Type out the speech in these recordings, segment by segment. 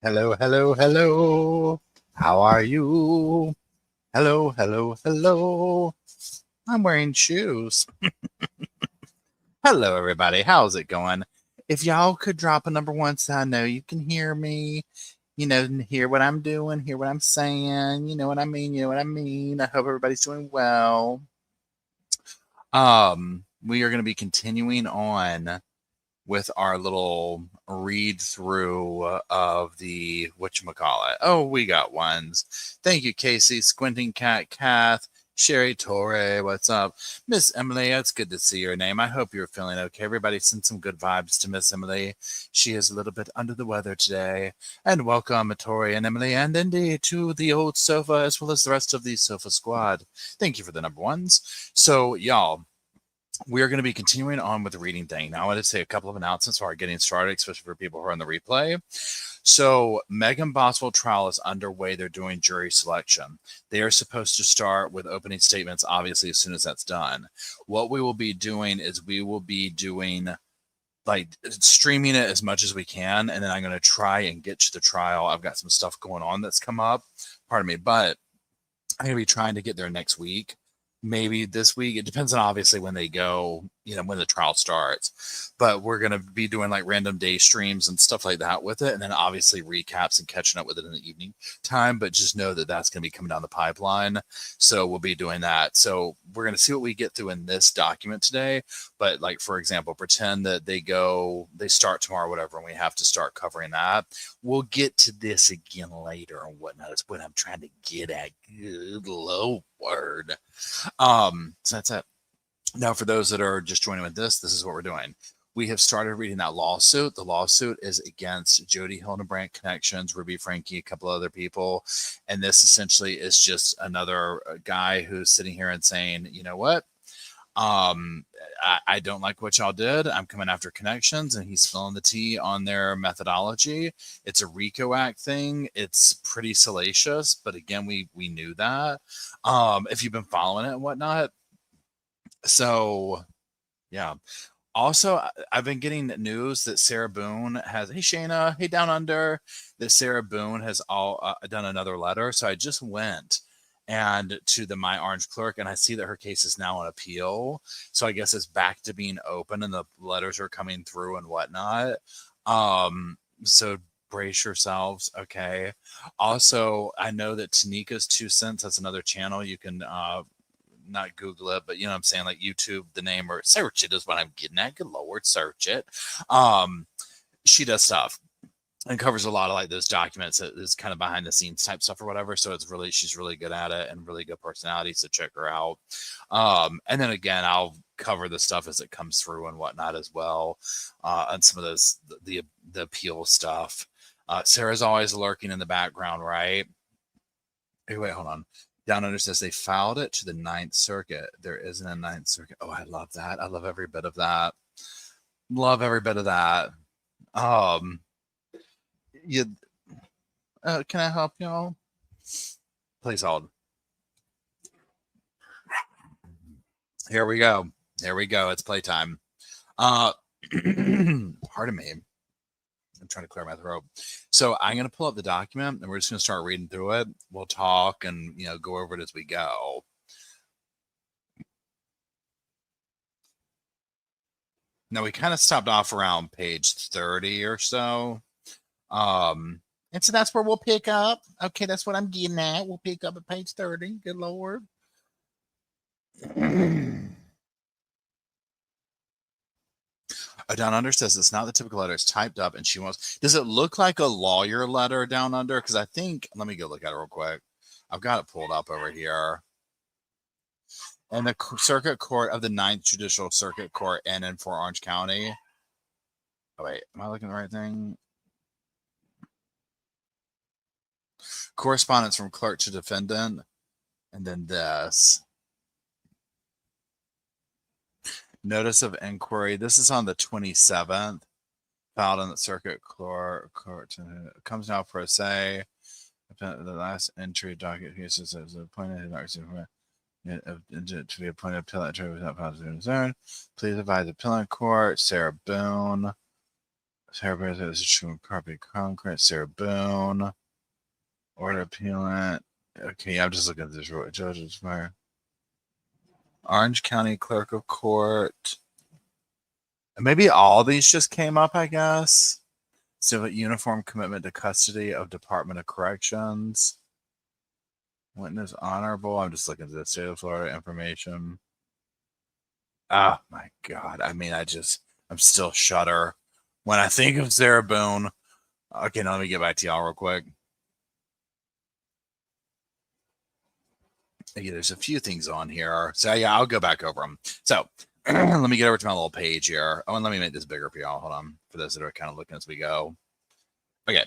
Hello, hello, hello. How are you? Hello, hello, hello. I'm wearing shoes. Hello, everybody. How's it going? If y'all could drop a number one so I know you can hear me, hear what I'm doing, hear what I'm saying, you know what I mean, you know what I mean. I hope everybody's doing well. We are going to be continuing on with our little read through of the whatchamacallit. Oh, we got ones. Thank you, Casey, Squinting Cat, Kath, Sherry Torre. What's up? Miss Emily, it's good to see your name. I hope you're feeling okay. Everybody send some good vibes to Miss Emily. She is a little bit under the weather today. And welcome, Tori and Emily and Indy, to the old sofa as well as the rest of the sofa squad. Thank you for the number ones. So, y'all, we are going to be continuing on with the reading thing. Now, I want to say a couple of announcements before getting started, especially for people who are on the replay. So, Megan Boswell trial is underway. They're doing jury selection. They are supposed to start with opening statements, obviously, as soon as that's done. What we will be doing is we will be doing streaming it as much as we can, and then I'm going to try and get to the trial. I've got some stuff going on that's come up, pardon me, but I'm going to be trying to get there next week. Maybe this week. It depends on obviously when they go, when the trial starts. But we're going to be doing like random day streams and stuff like that with it. And then obviously recaps and catching up with it in the evening time. But just know that that's going to be coming down the pipeline. So we'll be doing that. So we're going to see what we get through in this document today. But like, for example, pretend that they start tomorrow, whatever, and we have to start covering that. We'll get to this again later and whatnot. That's what I'm trying to get at. Good Lord. So that's it. Now, for those that are just joining with this is what we're doing. We have started reading that lawsuit. The lawsuit is against Jodi, Hilderbrand Connections, Ruby Frankie, a couple other people. And this essentially is just another guy who's sitting here and saying, you know what? I don't like what y'all did. I'm coming after Connections, and he's spilling the tea on their methodology. It's a RICO Act thing. It's pretty salacious, but again, we knew that. If you've been following it and whatnot. So, yeah. Also, I've been getting news that Sarah Boone has, hey Shayna, hey Down Under, that Sarah Boone has done another letter. So I just went and to the My Orange Clerk, and I see that her case is now on appeal. So I guess it's back to being open, and the letters are coming through and whatnot. So brace yourselves, okay? Also, I know that Tanika's 2 Cents has another channel. You can not Google it, but you know what I'm saying, like YouTube the name, or search it is what I'm getting at. Good Lord, search it. She does stuff and covers a lot of like those documents that is kind of behind the scenes type stuff or whatever. So she's really good at it and really good personality. So check her out. And then again, I'll cover the stuff as it comes through and whatnot as well. And some of those, the appeal stuff. Sarah's always lurking in the background, right? Hey, wait, hold on. Down Under says they filed it to the 9th Circuit. There isn't a 9th Circuit. Oh, I love that. I love every bit of that. Love every bit of that. Can I help y'all? Please hold. Here we go. It's playtime. Pardon me. I'm trying to clear my throat. So I'm going to pull up the document, and we're just going to start reading through it. We'll talk and, go over it as we go. Now, we kind of stopped off around page 30 or so. And so that's where we'll pick up. Okay, that's what I'm getting at. We'll pick up at page 30. Good Lord. Down Under says it's not the typical letter. It's typed up, and she wants. Does it look like a lawyer letter, Down Under? Because I think. Let me go look at it real quick. I've got it pulled up over here. And the Circuit Court of the 9th Judicial Circuit Court in Fort Orange County. Oh, wait. Am I looking at the right thing? Correspondence from clerk to defendant. And then this. Notice of inquiry. This is on the 27th. Filed in the Circuit Court. Comes now pro se. The last entry docket cases is appointed to be appointed appellate attorney without positive concern. Please advise the appellate court. Sarah Boone. Sarah Bear is true carpet concrete. Sarah Boone. Order appealant. Okay, I'm just looking at this. Judge's fire. Orange County Clerk of Court. Maybe all these just came up, I guess. Civil uniform commitment to custody of Department of Corrections. Witness honorable. I'm just looking at the state of Florida information. Oh my God. I mean, I'm still shudder when I think of Sarah Boone. Okay, now let me get back to y'all real quick. Yeah, there's a few things on here. So yeah, I'll go back over them. So let me get over to my little page here. Oh, and let me make this bigger for y'all. Hold on. For those that are kind of looking as we go. Okay.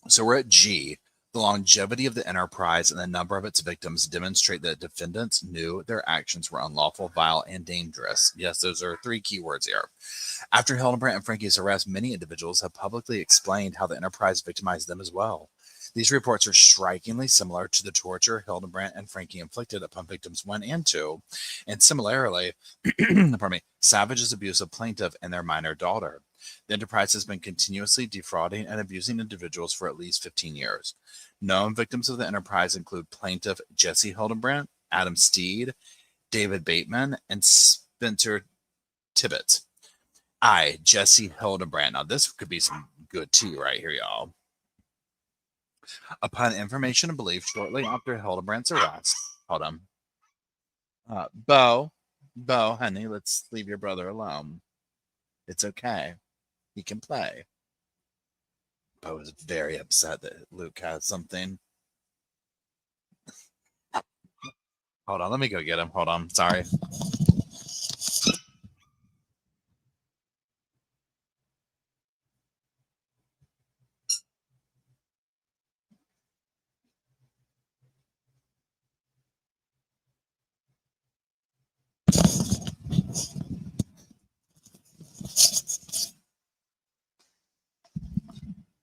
So we're at G. The longevity of the enterprise and the number of its victims demonstrate that defendants knew their actions were unlawful, vile, and dangerous. Yes, those are 3 keywords here. After Hilderbrand and Frankie's arrest, many individuals have publicly explained how the enterprise victimized them as well. These reports are strikingly similar to the torture Hilderbrand and Frankie inflicted upon victims 1 and 2, and similarly, Savage's abuse of plaintiff and their minor daughter. The enterprise has been continuously defrauding and abusing individuals for at least 15 years. Known victims of the enterprise include plaintiff Jesse Hilderbrand, Adam Steed, David Bateman, and Spencer Tibbetts. Jesse Hilderbrand. Now, this could be some good tea right here, y'all. Upon information and belief, shortly after Hildebrand's arrest, hold on. Bo, honey, let's leave your brother alone. It's okay. He can play. Bo is very upset that Luke has something. Hold on, let me go get him. Hold on, sorry.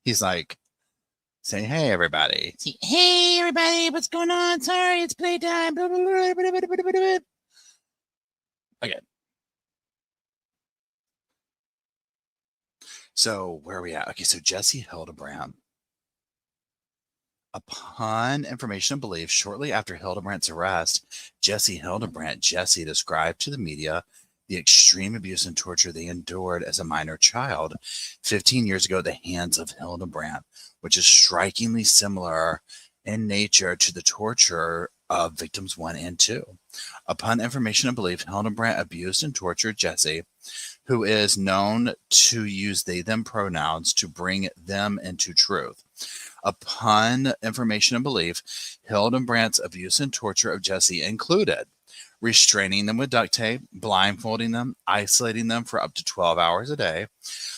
He's like saying, "Hey, everybody! Hey, everybody! What's going on? Sorry, it's playtime." Okay. So where are we at? Okay, so Jesse Hilderbrand. Upon information and belief, shortly after Hildebrand's arrest, Jesse described to the media the extreme abuse and torture they endured as a minor child 15 years ago at the hands of Hildebrand, which is strikingly similar in nature to the torture of victims 1 and 2. Upon information and belief, Hildebrand abused and tortured Jesse, who is known to use they/them pronouns to bring them into truth. Upon information and belief, Hildebrand's abuse and torture of Jesse included restraining them with duct tape, blindfolding them, isolating them for up to 12 hours a day,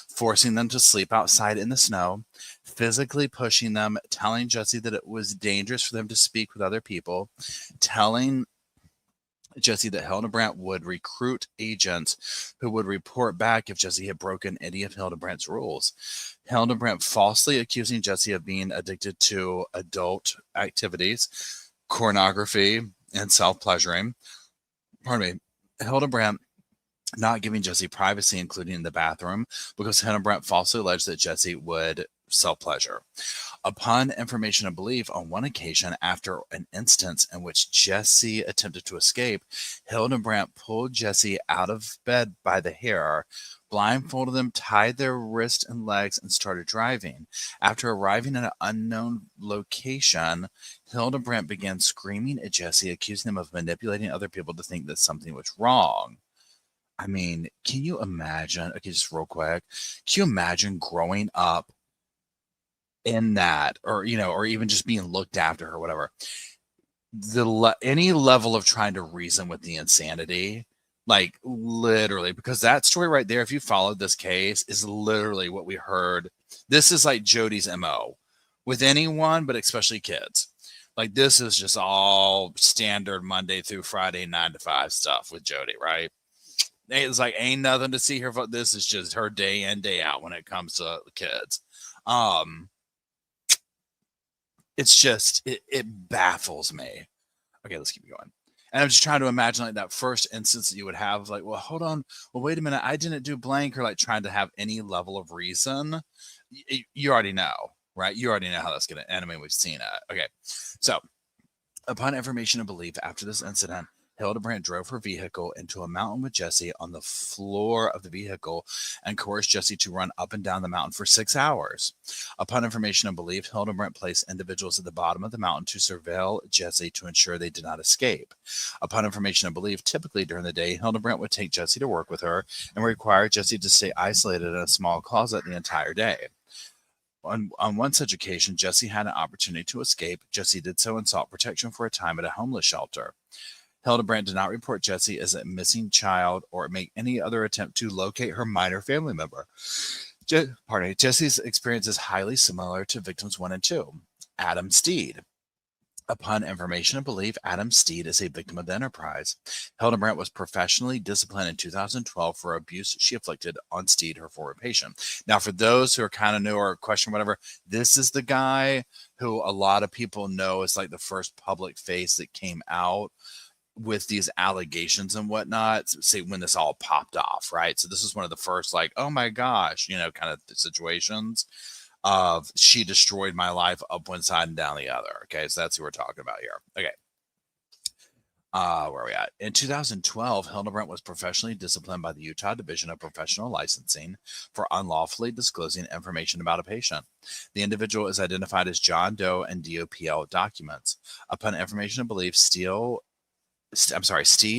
forcing them to sleep outside in the snow, physically pushing them, telling Jesse that it was dangerous for them to speak with other people, telling Jesse that Hildebrand would recruit agents who would report back if Jesse had broken any of Hildebrand's rules. Hildebrand falsely accusing Jesse of being addicted to adult activities, pornography, and self-pleasuring. Pardon me. Hildebrand not giving Jesse privacy, including in the bathroom, because Hildebrand falsely alleged that Jesse would self-pleasure. Upon information and belief, on one occasion, after an instance in which Jesse attempted to escape, Hildebrand pulled Jesse out of bed by the hair, blindfolded them, tied their wrists and legs, and started driving. After arriving at an unknown location, Hildebrand began screaming at Jesse, accusing him of manipulating other people to think that something was wrong. I mean, can you imagine? Okay, just real quick. Can you imagine growing up in that, or even just being looked after or whatever? Any level of trying to reason with the insanity, like literally, because that story right there, if you followed this case, is literally what we heard. This is like Jodi's MO with anyone, but especially kids. Like this is just all standard Monday through Friday 9 to 5 stuff with Jodi, right? It's like ain't nothing to see her. This is just her day in, day out when it comes to kids. It's just it baffles me. Okay, let's keep going. And I'm just trying to imagine like that first instance that you would have, like, well, hold on, well, wait a minute, I didn't do blank, or like trying to have any level of reason. You already know, right? You already know how that's going to end. I mean, we've seen it. Okay, so upon information and belief after this incident, Hilderbrand drove her vehicle into a mountain with Jesse on the floor of the vehicle and coerced Jesse to run up and down the mountain for 6 hours. Upon information and belief, Hilderbrand placed individuals at the bottom of the mountain to surveil Jesse to ensure they did not escape. Upon information and belief, typically during the day, Hilderbrand would take Jesse to work with her and require Jesse to stay isolated in a small closet the entire day. On one such occasion, Jesse had an opportunity to escape. Jesse did so and sought protection for a time at a homeless shelter. Hilderbrand did not report Jesse as a missing child or make any other attempt to locate her minor family member. Jesse's experience is highly similar to victims 1 and 2. Adam Steed. Upon information and belief, Adam Steed is a victim of the enterprise. Hilderbrand was professionally disciplined in 2012 for abuse she inflicted on Steed, her former patient. Now, for those who are kind of new or question whatever, this is the guy who a lot of people know is like the first public face that came out with these allegations and whatnot, say when this all popped off, right? So this is one of the first, like, oh my gosh, kind of situations of she destroyed my life up one side and down the other. Okay, so that's who we're talking about here. Okay. Where are we at? In 2012, Hilderbrand was professionally disciplined by the Utah Division of Professional Licensing for unlawfully disclosing information about a patient. The individual is identified as John Doe and DOPL documents. Upon information and belief, Steed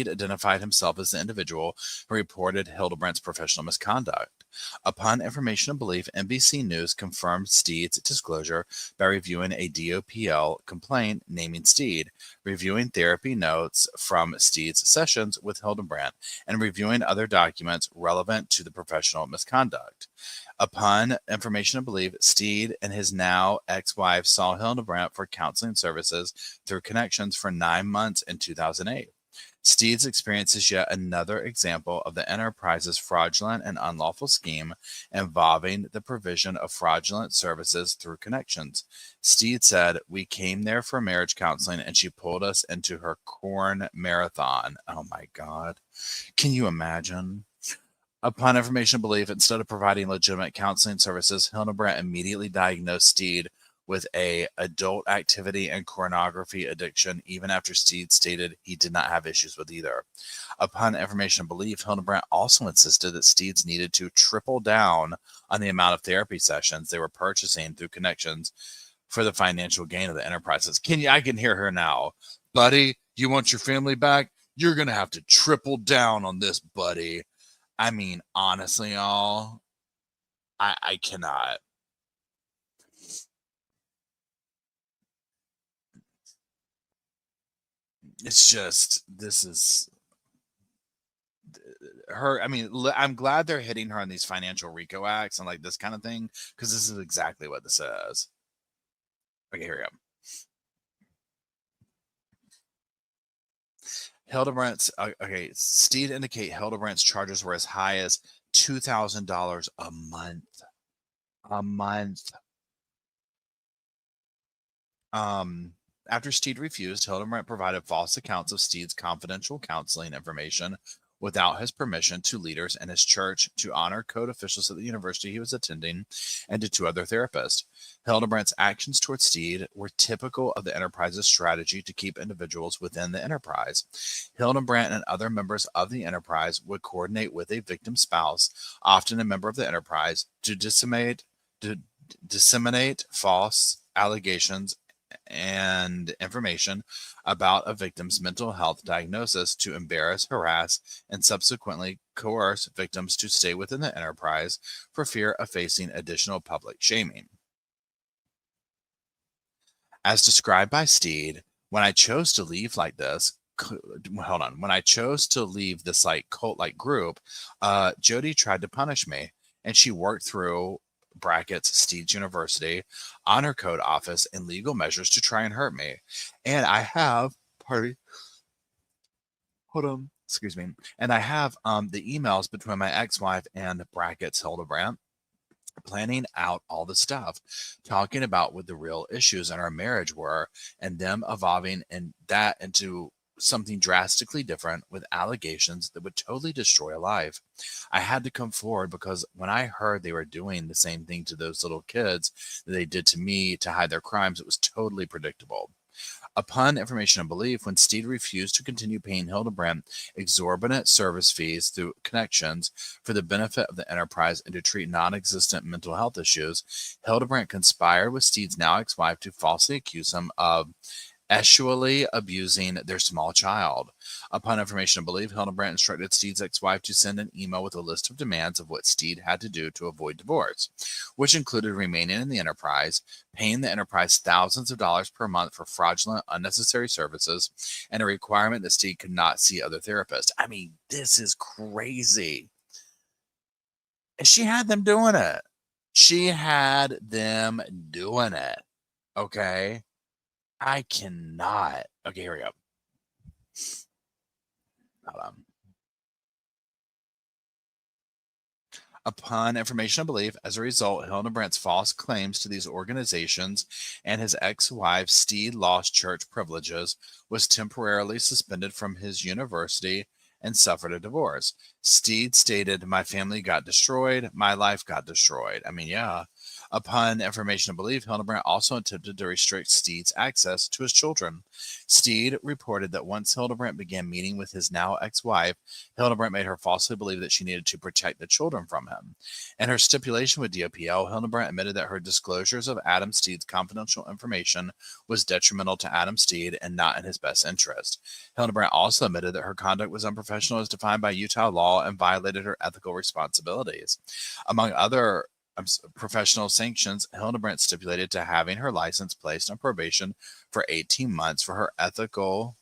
identified himself as the individual who reported Hilderbrand's professional misconduct. Upon information and belief, NBC News confirmed Steed's disclosure by reviewing a DOPL complaint naming Steed, reviewing therapy notes from Steed's sessions with Hilderbrand, and reviewing other documents relevant to the professional misconduct. Upon information and belief, Steed and his now ex-wife saw Hilderbrand for counseling services through Connections for 9 months in 2008. Steed's experience is yet another example of the enterprise's fraudulent and unlawful scheme involving the provision of fraudulent services through Connections. Steed said, "We came there for marriage counseling and she pulled us into her corn marathon." Oh my God. Can you imagine? Upon information and belief, instead of providing legitimate counseling services, Hilderbrand immediately diagnosed Steed with a adult activity and pornography addiction, even after Steed stated he did not have issues with either. Upon information and belief, Hilderbrand also insisted that Steeds needed to triple down on the amount of therapy sessions they were purchasing through Connections for the financial gain of the enterprises. I can hear her now. Buddy, you want your family back? You're going to have to triple down on this, buddy. I mean, honestly, y'all, I cannot. It's just, this is her. I mean, I'm glad they're hitting her on these financial RICO acts and like this kind of thing, because this is exactly what this is. Okay, here we go. Hilderbrandt's, okay, Steed indicate Hilderbrandt's charges were as high as $2,000 a month. A month. After Steed refused, Hilderbrand provided false accounts of Steed's confidential counseling information without his permission to leaders in his church, to honor code officials at the university he was attending, and to 2 other therapists. Hilderbrandt's actions towards Steed were typical of the enterprise's strategy to keep individuals within the enterprise. Hilderbrand and other members of the enterprise would coordinate with a victim spouse, often a member of the enterprise, to disseminate false allegations and information about a victim's mental health diagnosis to embarrass, harass, and subsequently coerce victims to stay within the enterprise for fear of facing additional public shaming. As described by Steed, when I chose to leave like this, when I chose to leave this like cult-like group, Jodi tried to punish me, and she worked through brackets Steed's University, honor code office, and legal measures to try and hurt me. And I have, excuse me. And I have the emails between my ex-wife and brackets Hilderbrand, planning out all the stuff, talking about what the real issues in our marriage were, and them evolving and that into something drastically different with allegations that would totally destroy a life. I had to come forward because when I heard they were doing the same thing to those little kids that they did to me to hide their crimes, it was totally predictable. Upon information and belief, when Steed refused to continue paying Hilderbrand exorbitant service fees through connections for the benefit of the enterprise and to treat non-existent mental health issues, Hilderbrand conspired with Steed's now ex-wife to falsely accuse him of sexually abusing their small child. Upon information and belief, Hilderbrand instructed Steed's ex-wife to send an email with a list of demands of what Steed had to do to avoid divorce, which included remaining in the enterprise, paying the enterprise thousands of dollars per month for fraudulent, unnecessary services, and a requirement that Steed could not see other therapists. I mean, this is crazy. And she had them doing it. She had them doing it. Okay? I cannot. Okay, here we go. Hold on. Upon information and belief, as a result, Hildebrandt's false claims to these organizations and his ex-wife Steed lost church privileges, was temporarily suspended from his university, and suffered a divorce. Steed stated, "My family got destroyed. My life got destroyed." I mean, yeah. Upon information and belief, Hildebrandt also attempted to restrict Steed's access to his children. Steed reported that once Hildebrandt began meeting with his now ex-wife, Hildebrandt made her falsely believe that she needed to protect the children from him. In her stipulation with DOPL, Hildebrandt admitted that her disclosures of Adam Steed's confidential information was detrimental to Adam Steed and not in his best interest. Hildebrandt also admitted that her conduct was unprofessional as defined by Utah law and violated her ethical responsibilities. Among other professional sanctions, Hildebrandt stipulated to having her license placed on probation for 18 months for her ethical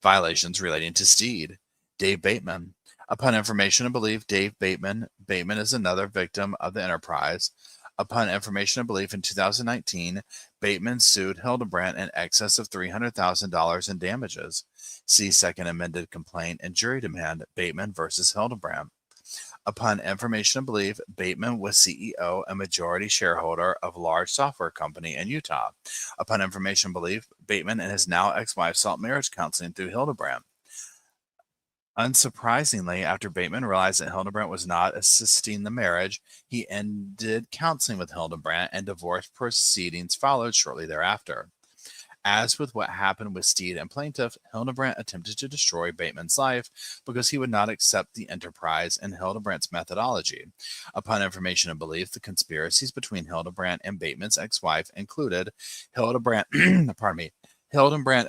violations relating to Steed. Dave Bateman. Upon information and belief, Dave Bateman is another victim of the enterprise. Upon information and belief, in 2019, Bateman sued Hildebrandt in excess of $300,000 in damages. See second amended complaint and jury demand, Bateman versus Hildebrandt. Upon information and belief, Bateman was CEO and majority shareholder of a large software company in Utah. Upon information and belief, Bateman and his now ex-wife sought marriage counseling through Hilderbrand. Unsurprisingly, after Bateman realized that Hilderbrand was not assisting the marriage, he ended counseling with Hilderbrand, and divorce proceedings followed shortly thereafter. As with what happened with Steed and plaintiff, Hilderbrand attempted to destroy Bateman's life because he would not accept the enterprise and Hildebrandt's methodology. Upon information and belief, the conspiracies between Hilderbrand and Bateman's ex-wife included Hilderbrand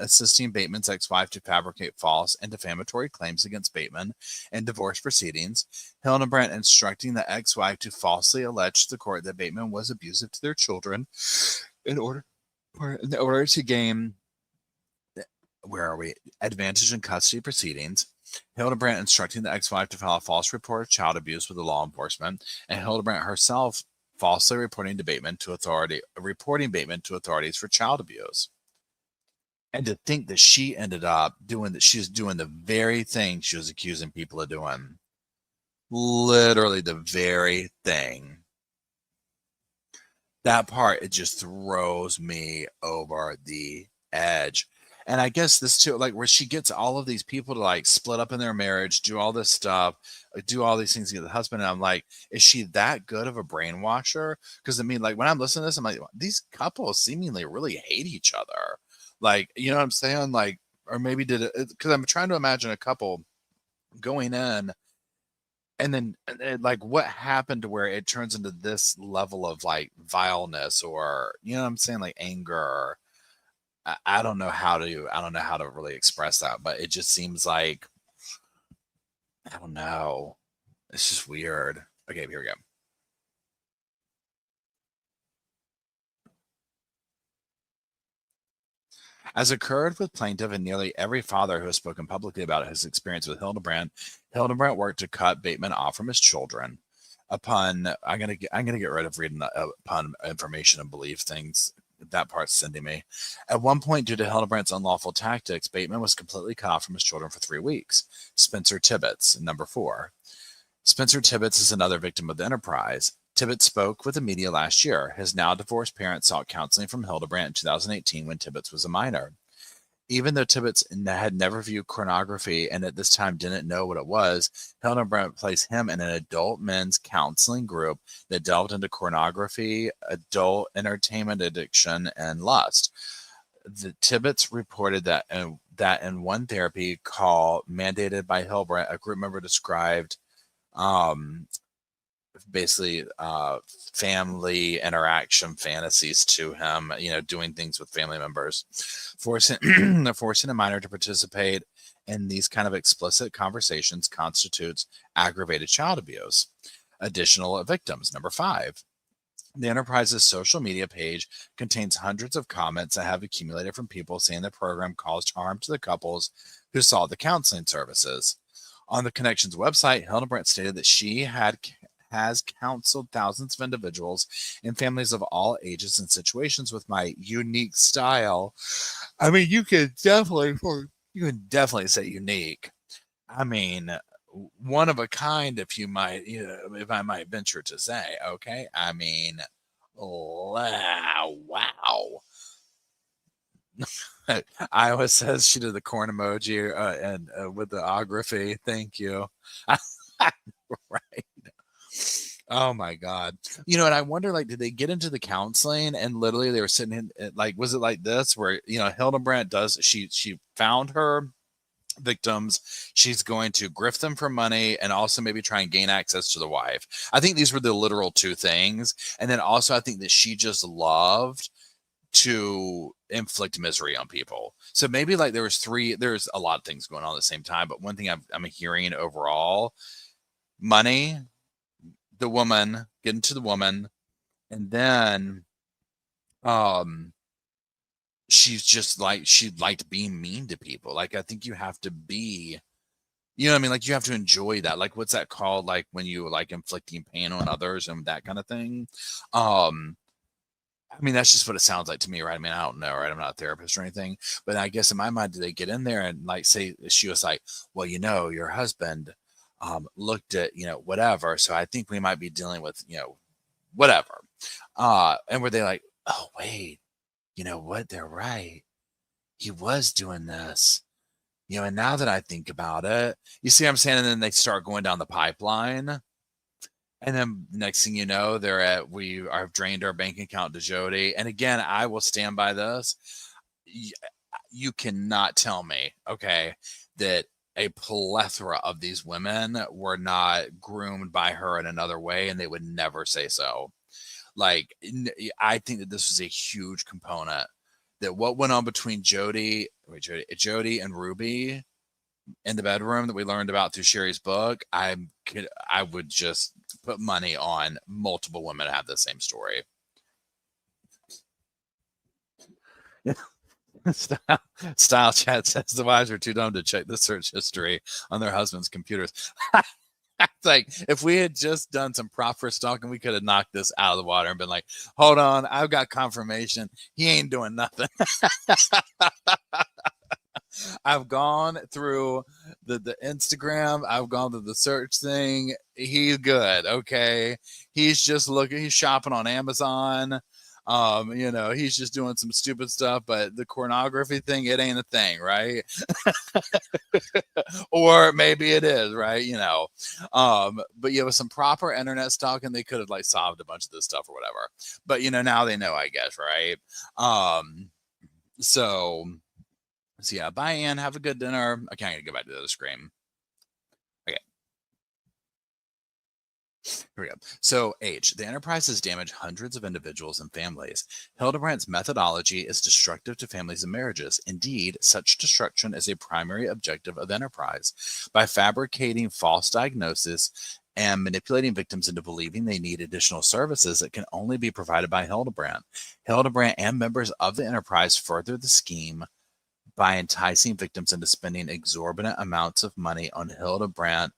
assisting Bateman's ex-wife to fabricate false and defamatory claims against Bateman in divorce proceedings, Hilderbrand instructing the ex-wife to falsely allege to the court that Bateman was abusive to their children in order to gain, advantage in custody proceedings, Hilderbrand instructing the ex-wife to file a false report of child abuse with the law enforcement, and Hilderbrand herself falsely reporting Bateman to authorities for child abuse. And to think that she ended up she's doing the very thing she was accusing people of doing. Literally the very thing. That part, it just throws me over the edge. And I guess this too, like where she gets all of these people to like split up in their marriage, do all this stuff, do all these things to get the husband. And I'm like, is she that good of a brainwasher? Because I mean, like when I'm listening to this, I'm like, these couples seemingly really hate each other. Like, you know what I'm saying? Like, or maybe because I'm trying to imagine a couple going in and then like what happened to where it turns into this level of like vileness, or you know what I'm saying, like anger. I don't know how to really express that, but it just seems like, I don't know, it's just weird. Okay, here we go. As occurred with plaintiff and nearly every father who has spoken publicly about his experience with Hilderbrand worked to cut Bateman off from his children. I'm gonna get rid of reading the upon information and belief things. That part's sending me. At one point, due to Hildebrandt's unlawful tactics, Bateman was completely cut off from his children for 3 weeks. Spencer Tibbetts, number 4. Spencer Tibbetts is another victim of the enterprise. Tibbetts spoke with the media last year. His now divorced parents sought counseling from Hilderbrand in 2018 when Tibbetts was a minor. Even though Tibbets had never viewed pornography and at this time didn't know what it was, Hilderbrand placed him in an adult men's counseling group that delved into pornography, adult entertainment addiction, and lust. The Tibbets reported that in one therapy call mandated by Hilderbrand, a group member described basically family interaction fantasies to him, doing things with family members, forcing a minor to participate in these kind of explicit conversations constitutes aggravated child abuse. Additional victims. Number 5. The Enterprise's social media page contains hundreds of comments that have accumulated from people saying the program caused harm to the couples who saw the counseling services. On the Connection's website, Hilderbrand stated that she has counseled thousands of individuals and families of all ages and situations with my unique style. I mean, you can definitely say unique. I mean, one of a kind, if I might venture to say. Okay, I mean, wow. Iowa says she did the corn emoji and with the ography. Thank you. Right. Oh my God. And I wonder, did they get into the counseling and literally they were sitting in, was it like this where, Hilderbrand she found her victims, she's going to grift them for money and also maybe try and gain access to the wife. I think these were the literal two things. And then also I think that she just loved to inflict misery on people. So maybe there's a lot of things going on at the same time, but one thing I'm hearing overall, money, the woman, getting to the woman, and then she's just she liked being mean to people. I think you have to be, you have to enjoy that. What's that called? When you inflicting pain on others and that kind of thing. That's just what it sounds like to me, right? I don't know, right? I'm not a therapist or anything, but I guess in my mind, do they get in there and say she was like, well, your husband looked at, whatever. So I think we might be dealing with, whatever. And were they like, oh, wait, you know what? They're right. He was doing this, and now that I think about it, you see what I'm saying? And then they start going down the pipeline. And then next thing you know, I've drained our bank account to Jodi. And again, I will stand by this. You cannot tell me, okay, that a plethora of these women were not groomed by her in another way, and they would never say so. I think that this was a huge component, that what went on between Jodi and Ruby in the bedroom that we learned about through Sherry's book, I would just put money on multiple women to have the same story. Style chat says the wives are too dumb to check the search history on their husbands' computers. If we had just done some proper stalking, we could have knocked this out of the water and been like, hold on, I've got confirmation. He ain't doing nothing. I've gone through the Instagram. I've gone through the search thing. He's good. Okay. He's just he's shopping on Amazon. He's just doing some stupid stuff, but the pornography thing, it ain't a thing, right? Or maybe it is, right? But with some proper internet stalking, they could have solved a bunch of this stuff or whatever. But now they know, I guess, right? So yeah, bye, Ann. Have a good dinner. Okay, I'm gonna go back to the other screen. Okay. Here we go. So H, the Enterprise has damaged hundreds of individuals and families. Hilderbrand's methodology is destructive to families and marriages. Indeed, such destruction is a primary objective of the Enterprise. By fabricating false diagnosis and manipulating victims into believing they need additional services that can only be provided by Hilderbrand. Hilderbrand and members of the Enterprise further the scheme by enticing victims into spending exorbitant amounts of money on Hilderbrand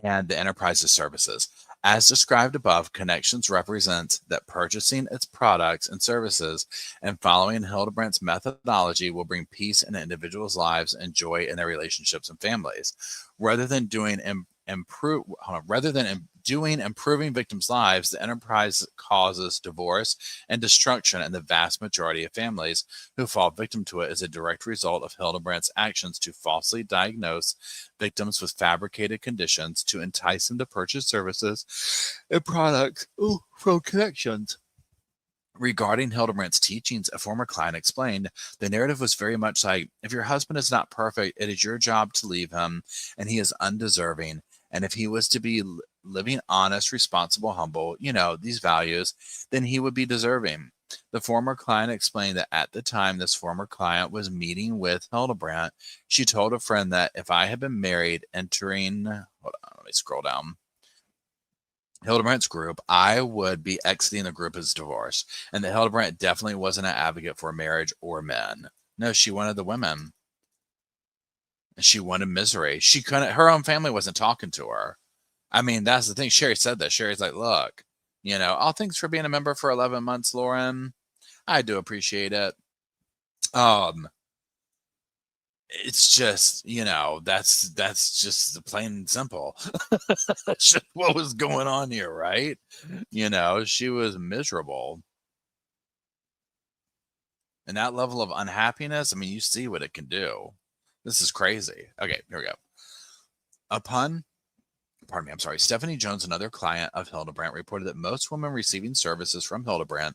and the Enterprise's services. As described above, Connections represents that purchasing its products and services and following Hilderbrand's methodology will bring peace in individuals' lives and joy in their relationships and families. Rather than doing improving victims' lives, the enterprise causes divorce and destruction in the vast majority of families who fall victim to it as a direct result of Hilderbrand's actions to falsely diagnose victims with fabricated conditions to entice them to purchase services and products from connections. Regarding Hilderbrand's teachings, a former client explained, the narrative was very much like, if your husband is not perfect, it is your job to leave him, and he is undeserving. And if he was to be living honest, responsible, humble, these values, then he would be deserving. The former client explained that at the time this former client was meeting with Hilderbrand, she told a friend that if I had been married entering, hold on, let me scroll down. Hilderbrand's group, I would be exiting the group as divorce, and that Hilderbrand definitely wasn't an advocate for marriage or men. No, she wanted the women. She wanted misery. She couldn't. Her own family wasn't talking to her. I mean, that's the thing. Sherry said that. Sherry's like, look, thanks for being a member for 11 months, Lauren. I do appreciate it. It's just, that's just plain and simple. That's just what was going on here, right? She was miserable. And that level of unhappiness, I mean, you see what it can do. This is crazy. Okay, here we go. Stephanie Jones, another client of Hilderbrand, reported that most women receiving services from Hilderbrand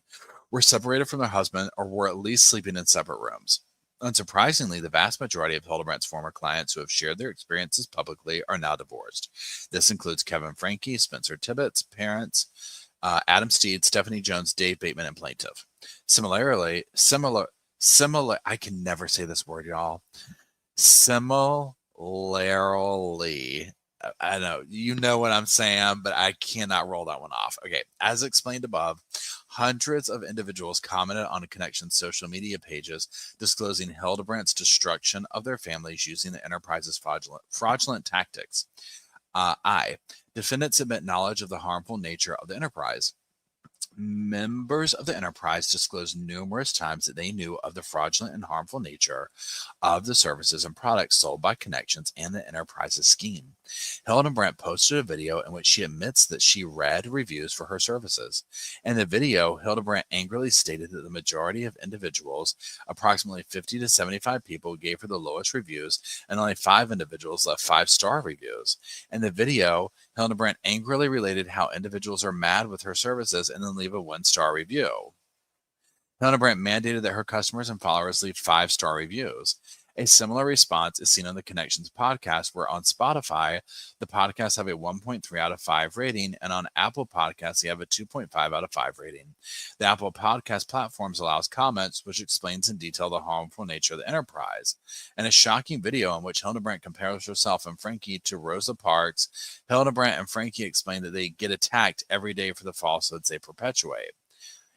were separated from their husband or were at least sleeping in separate rooms. Unsurprisingly, the vast majority of Hilderbrand's former clients who have shared their experiences publicly are now divorced. This includes Kevin Franke, Spencer Tibbetts' parents, Adam Steed, Stephanie Jones, Dave Bateman, and plaintiff. Similarly, I can never say this word, y'all. Similarly, I know, you know what I'm saying, but I cannot roll that one off. Okay, as explained above, hundreds of individuals commented on Connection's social media pages disclosing Hilderbrand's destruction of their families using the enterprise's fraudulent tactics. Defendants admit knowledge of the harmful nature of the enterprise. Members of the enterprise disclosed numerous times that they knew of the fraudulent and harmful nature of the services and products sold by Connections and the enterprise's scheme. Hilderbrand posted a video in which she admits that she read reviews for her services. In the video, Hilderbrand angrily stated that the majority of individuals, approximately 50 to 75 people, gave her the lowest reviews, and only 5 individuals left 5-star reviews. In the video, Hilderbrand angrily related how individuals are mad with her services and then leave a 1-star review. Hilderbrand mandated that her customers and followers leave 5-star reviews. A similar response is seen on the Connections podcast, where on Spotify, the podcasts have a 1.3 out of 5 rating, and on Apple Podcasts, they have a 2.5 out of 5 rating. The Apple Podcast platforms allows comments, which explains in detail the harmful nature of the enterprise. In a shocking video in which Hilderbrand compares herself and Franke to Rosa Parks, Hilderbrand and Franke explain that they get attacked every day for the falsehoods they perpetuate.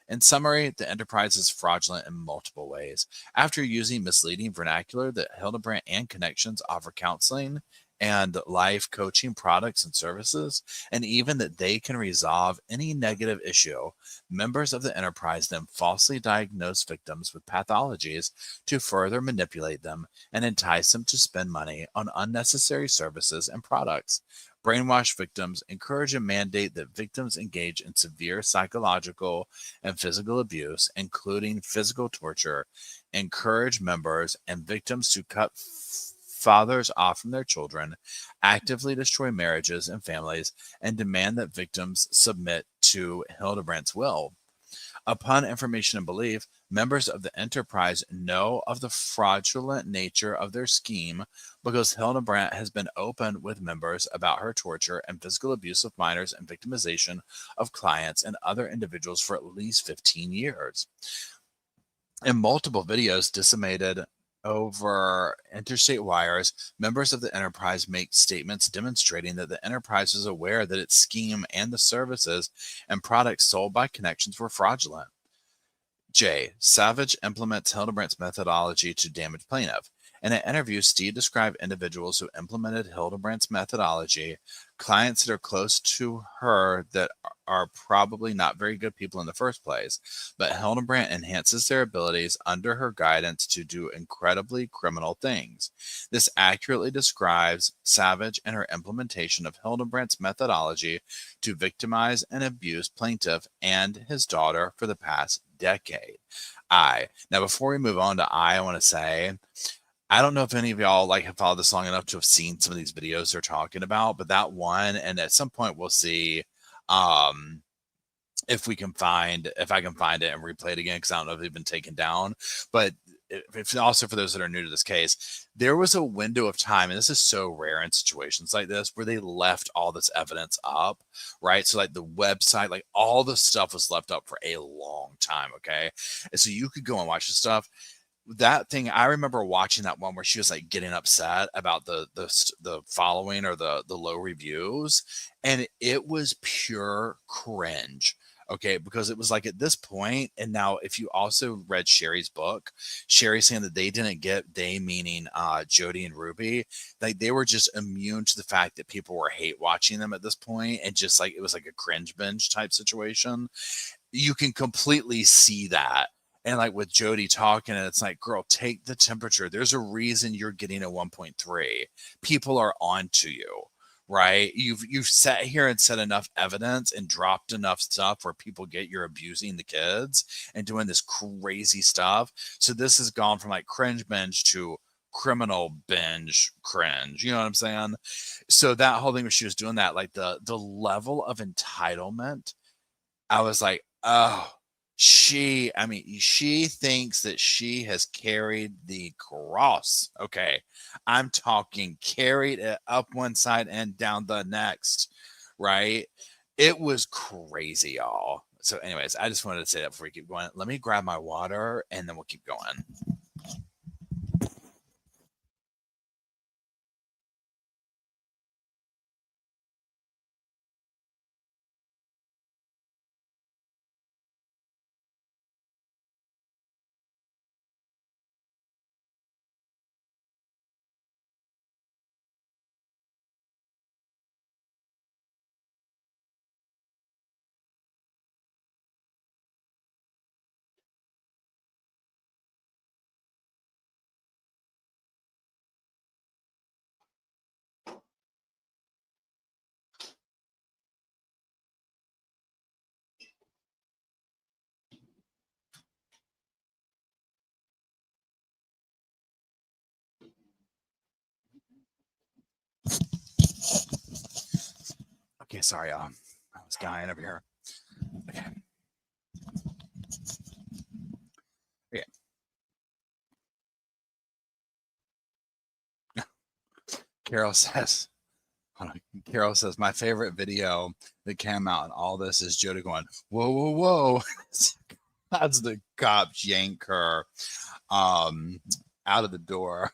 In summary, the enterprise is fraudulent in multiple ways. After using misleading vernacular, that Hilderbrand and Connections offer counseling and life coaching products and services, and even that they can resolve any negative issue, members of the enterprise then falsely diagnose victims with pathologies to further manipulate them and entice them to spend money on unnecessary services and products. Brainwash victims, encourage and mandate that victims engage in severe psychological and physical abuse, including physical torture, encourage members and victims to cut fathers off from their children, actively destroy marriages and families, and demand that victims submit to Hilderbrand's will. Upon information and belief, members of the enterprise know of the fraudulent nature of their scheme because Hilderbrand has been open with members about her torture and physical abuse of minors and victimization of clients and other individuals for at least 15 years. In multiple videos disseminated over interstate wires, members of the enterprise make statements demonstrating that the enterprise is aware that its scheme and the services and products sold by Connections were fraudulent. J. Savage implements Hilderbrand's methodology to damage plaintiff. In an interview, Steed described individuals who implemented Hilderbrand's methodology, clients that are close to her that are probably not very good people in the first place, but Hilderbrand enhances their abilities under her guidance to do incredibly criminal things. This accurately describes Savage and her implementation of Hilderbrand's methodology to victimize and abuse plaintiff and his daughter for the past decade. Now, before we move on to I want to say, I don't know if any of y'all like have followed this long enough to have seen some of these videos they're talking about, but that one, and at some point we'll see if I can find it and replay it again, because I don't know if they've been taken down. But if also for those that are new to this case, there was a window of time, and this is so rare in situations like this, where they left all this evidence up, right? So like the website, like all the stuff was left up for a long time, okay? And so you could go and watch the stuff. That thing, I remember watching that one where she was like getting upset about the following or the low reviews, and it was pure cringe. Okay, because it was like at this point, and now if you also read Sherry's book, Sherry saying that they didn't get, they meaning Jodi and Ruby, like they were just immune to the fact that people were hate watching them at this point, and just like it was like a cringe binge type situation. You can completely see that. And like with Jodi talking, and it's like, girl, take the temperature. There's a reason you're getting a 1.3. People are on to you, right? You've sat here and said enough evidence and dropped enough stuff where people get you're abusing the kids and doing this crazy stuff. So this has gone from like cringe binge to criminal binge cringe. You know what I'm saying? So that whole thing where she was doing that, like the level of entitlement, I was like, oh, she thinks that she has carried the cross. Okay. I'm talking carried it up one side and down the next, right? It was crazy, y'all. So anyways, I just wanted to say that before we keep going. Let me grab my water and then we'll keep going. Okay, sorry, I was dying over here. Okay. Okay. Carol says, my favorite video that came out and all this is Jodi going, whoa, whoa, whoa. That's the cops yank her out of the door.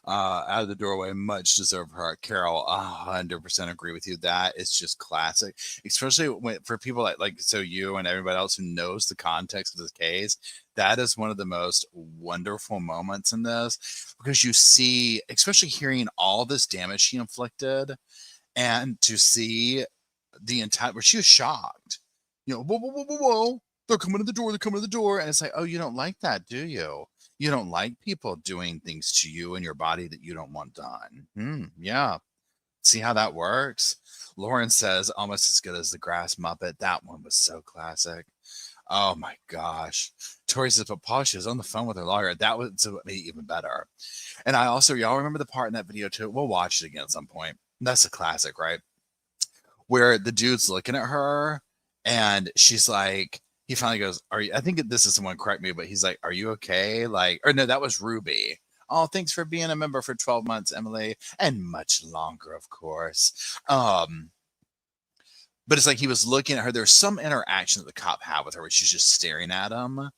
Out of the doorway, much deserved her. Carol, 100% agree with you. That is just classic, especially for people like so you and everybody else who knows the context of the case. That is one of the most wonderful moments in this, because you see, especially hearing all this damage she inflicted, and to see the entire where she was shocked. Whoa, whoa, whoa, whoa, whoa! They're coming to the door. They're coming to the door, and it's like, oh, you don't like that, do you? You don't like people doing things to you and your body that you don't want done. Yeah. See how that works? Lauren says almost as good as the Grass Muppet. That one was so classic. Oh my gosh. Tori says, but Paul, she was on the phone with her lawyer. That was even better. And I also, y'all remember the part in that video too? We'll watch it again at some point. That's a classic, right? Where the dude's looking at her and she's like, he finally goes, are you, I think this is someone, correct me, but he's like, are you okay? Like, or no, that was Ruby. Oh, thanks for being a member for 12 months, Emily, and much longer, of course. But it's like he was looking at her. There's some interaction that the cop had with her where she's just staring at him.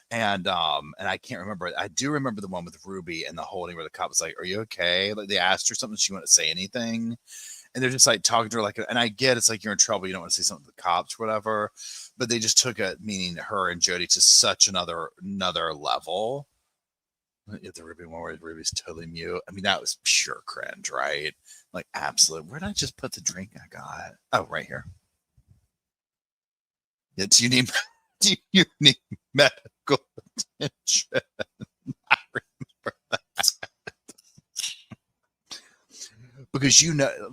And I can't remember. I do remember the one with Ruby and the holding where the cop was like, are you okay? Like they asked her something, she wouldn't say anything. And they're just like talking to her like, and I get it's like you're in trouble, you don't want to say something to the cops, whatever. But they just took it, meaning her and Jodi, to such another level. The Ruby one where Ruby's totally mute. I mean, that was pure cringe, right? Like, absolute. Where did I just put the drink I got? Oh, right here. It's you need you need medical attention. I remember that. Because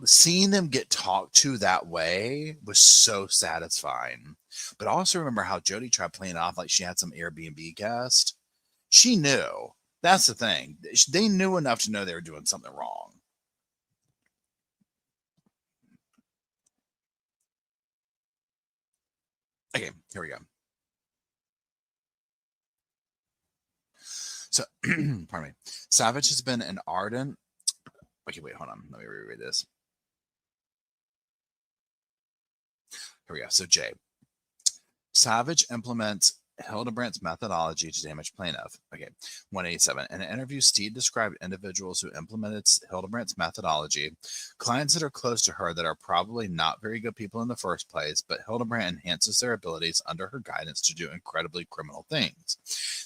seeing them get talked to that way was so satisfying. But I also remember how Jodi tried playing off like she had some Airbnb guest. She knew. That's the thing. They knew enough to know they were doing something wrong. Okay, here we go. So, pardon me. Savage has been an ardent. Okay, wait, hold on. Let me reread this. Here we go. So, Jay. Savage implements Hilderbrand's methodology to damage plaintiff. Okay, 187. In an interview, Steed described individuals who implemented Hilderbrand's methodology, clients that are close to her that are probably not very good people in the first place, but Hilderbrand enhances their abilities under her guidance to do incredibly criminal things.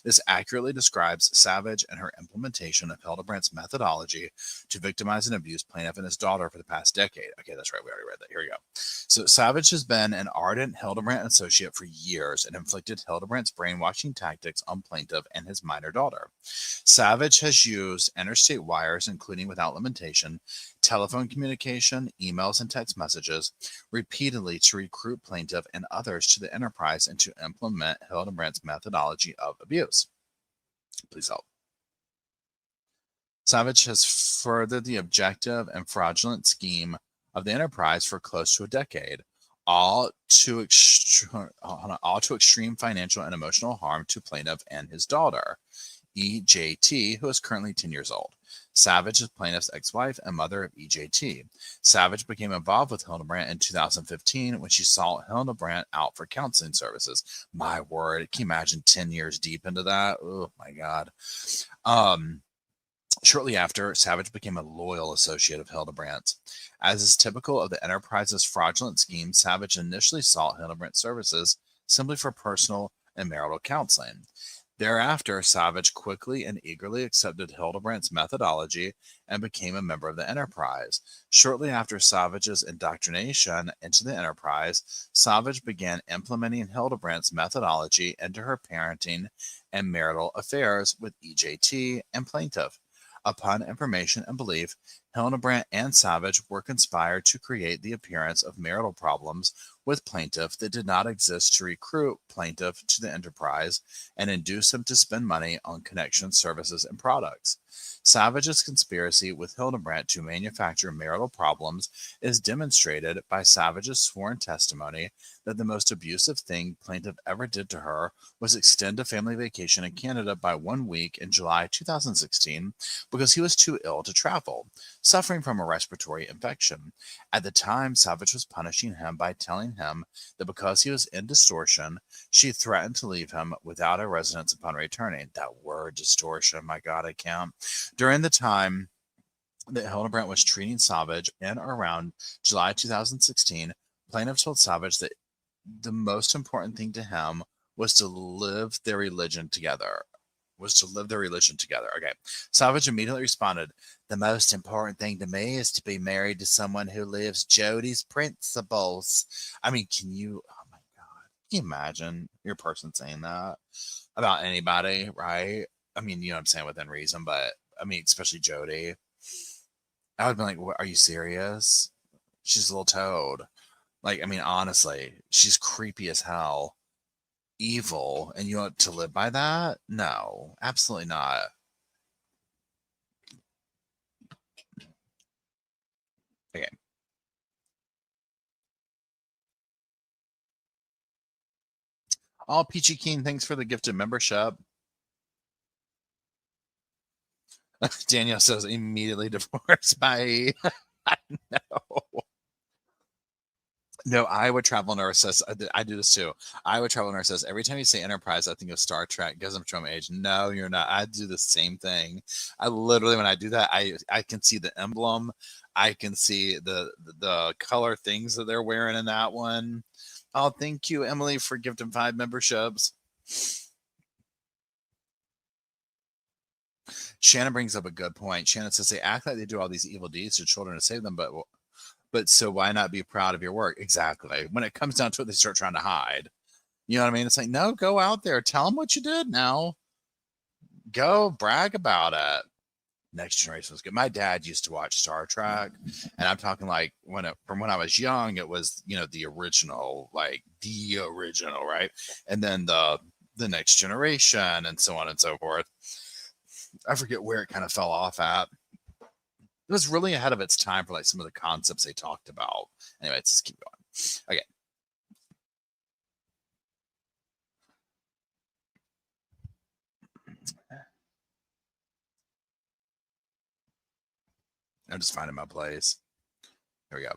This accurately describes Savage and her implementation of Hilderbrand's methodology to victimize and abuse plaintiff and his daughter for the past decade. Okay, that's right. We already read that. Here we go. So Savage has been an ardent Hilderbrand associate for years and inflicted Hilderbrand's brainwashing tactics on plaintiff and his minor daughter. Savage has used interstate wires, including without limitation, telephone communication, emails, and text messages repeatedly to recruit plaintiff and others to the enterprise and to implement Hilderbrand's methodology of abuse. Please help. Savage has furthered the objective and fraudulent scheme of the enterprise for close to a decade, all to extreme financial and emotional harm to plaintiff and his daughter, EJT, who is currently 10 years old. Savage is plaintiff's ex-wife and mother of EJT. Savage became involved with Hilderbrand in 2015 when she sought Hilderbrand out for counseling services. My word, can you imagine 10 years deep into that? Oh my God. Shortly after, Savage became a loyal associate of Hilderbrand's. As is typical of the enterprise's fraudulent scheme, Savage initially sought Hilderbrand's services simply for personal and marital counseling. Thereafter, Savage quickly and eagerly accepted Hilderbrand's methodology and became a member of the enterprise. Shortly after Savage's indoctrination into the enterprise, Savage began implementing Hilderbrand's methodology into her parenting and marital affairs with EJT and plaintiff. Upon information and belief, Hilderbrand and Savage were conspired to create the appearance of marital problems with plaintiff that did not exist to recruit plaintiff to the enterprise and induce him to spend money on connection services and products. Savage's conspiracy with Hilderbrand to manufacture marital problems is demonstrated by Savage's sworn testimony that the most abusive thing plaintiff ever did to her was extend a family vacation in Canada by 1 week in July 2016 because he was too ill to travel, suffering from a respiratory infection. At the time, Savage was punishing him by telling him that because he was in distortion, she threatened to leave him without a residence upon returning. That word distortion, my God, I can't. During the time that Hilderbrand was treating Savage in or around July 2016, plaintiff told Savage that the most important thing to him was to live their religion together. Okay. Savage immediately responded, "The most important thing to me is to be married to someone who lives Jodi's principles." I mean, oh my God, can you imagine your person saying that about anybody, right? I mean, you know what I'm saying, within reason, but I mean, especially Jodi. I would be like, "What, are you serious? She's a little toad." Like, I mean, honestly, she's creepy as hell, evil, and you want to live by that? No, absolutely not. Okay. Oh, Peachy Keen, thanks for the gifted membership. Danielle says immediately divorced. Bye. I know. No, Iowa Travel Nurse says, I do this too. Iowa Travel Nurse says, every time you say Enterprise, I think of Star Trek. Guess I'm from age. No, you're not. I do the same thing. I literally, when I do that, I can see the emblem. I can see the color things that they're wearing in that one. Oh, thank you, Emily, for gifting 5 memberships. Shannon brings up a good point. Shannon says they act like they do all these evil deeds to children to save them, but so why not be proud of your work? Exactly. When it comes down to it, they start trying to hide. You know what I mean? It's like, no, go out there, tell them what you did. Now, go brag about it. Next Generation was good. My dad used to watch Star Trek, and I'm talking like from when I was young, it was, you know, the original, right? And then the Next Generation and so on and so forth. I forget where it kind of fell off at. It was really ahead of its time for like some of the concepts they talked about. Anyway, let's just keep going. Okay. I'm just finding my place. Here we go.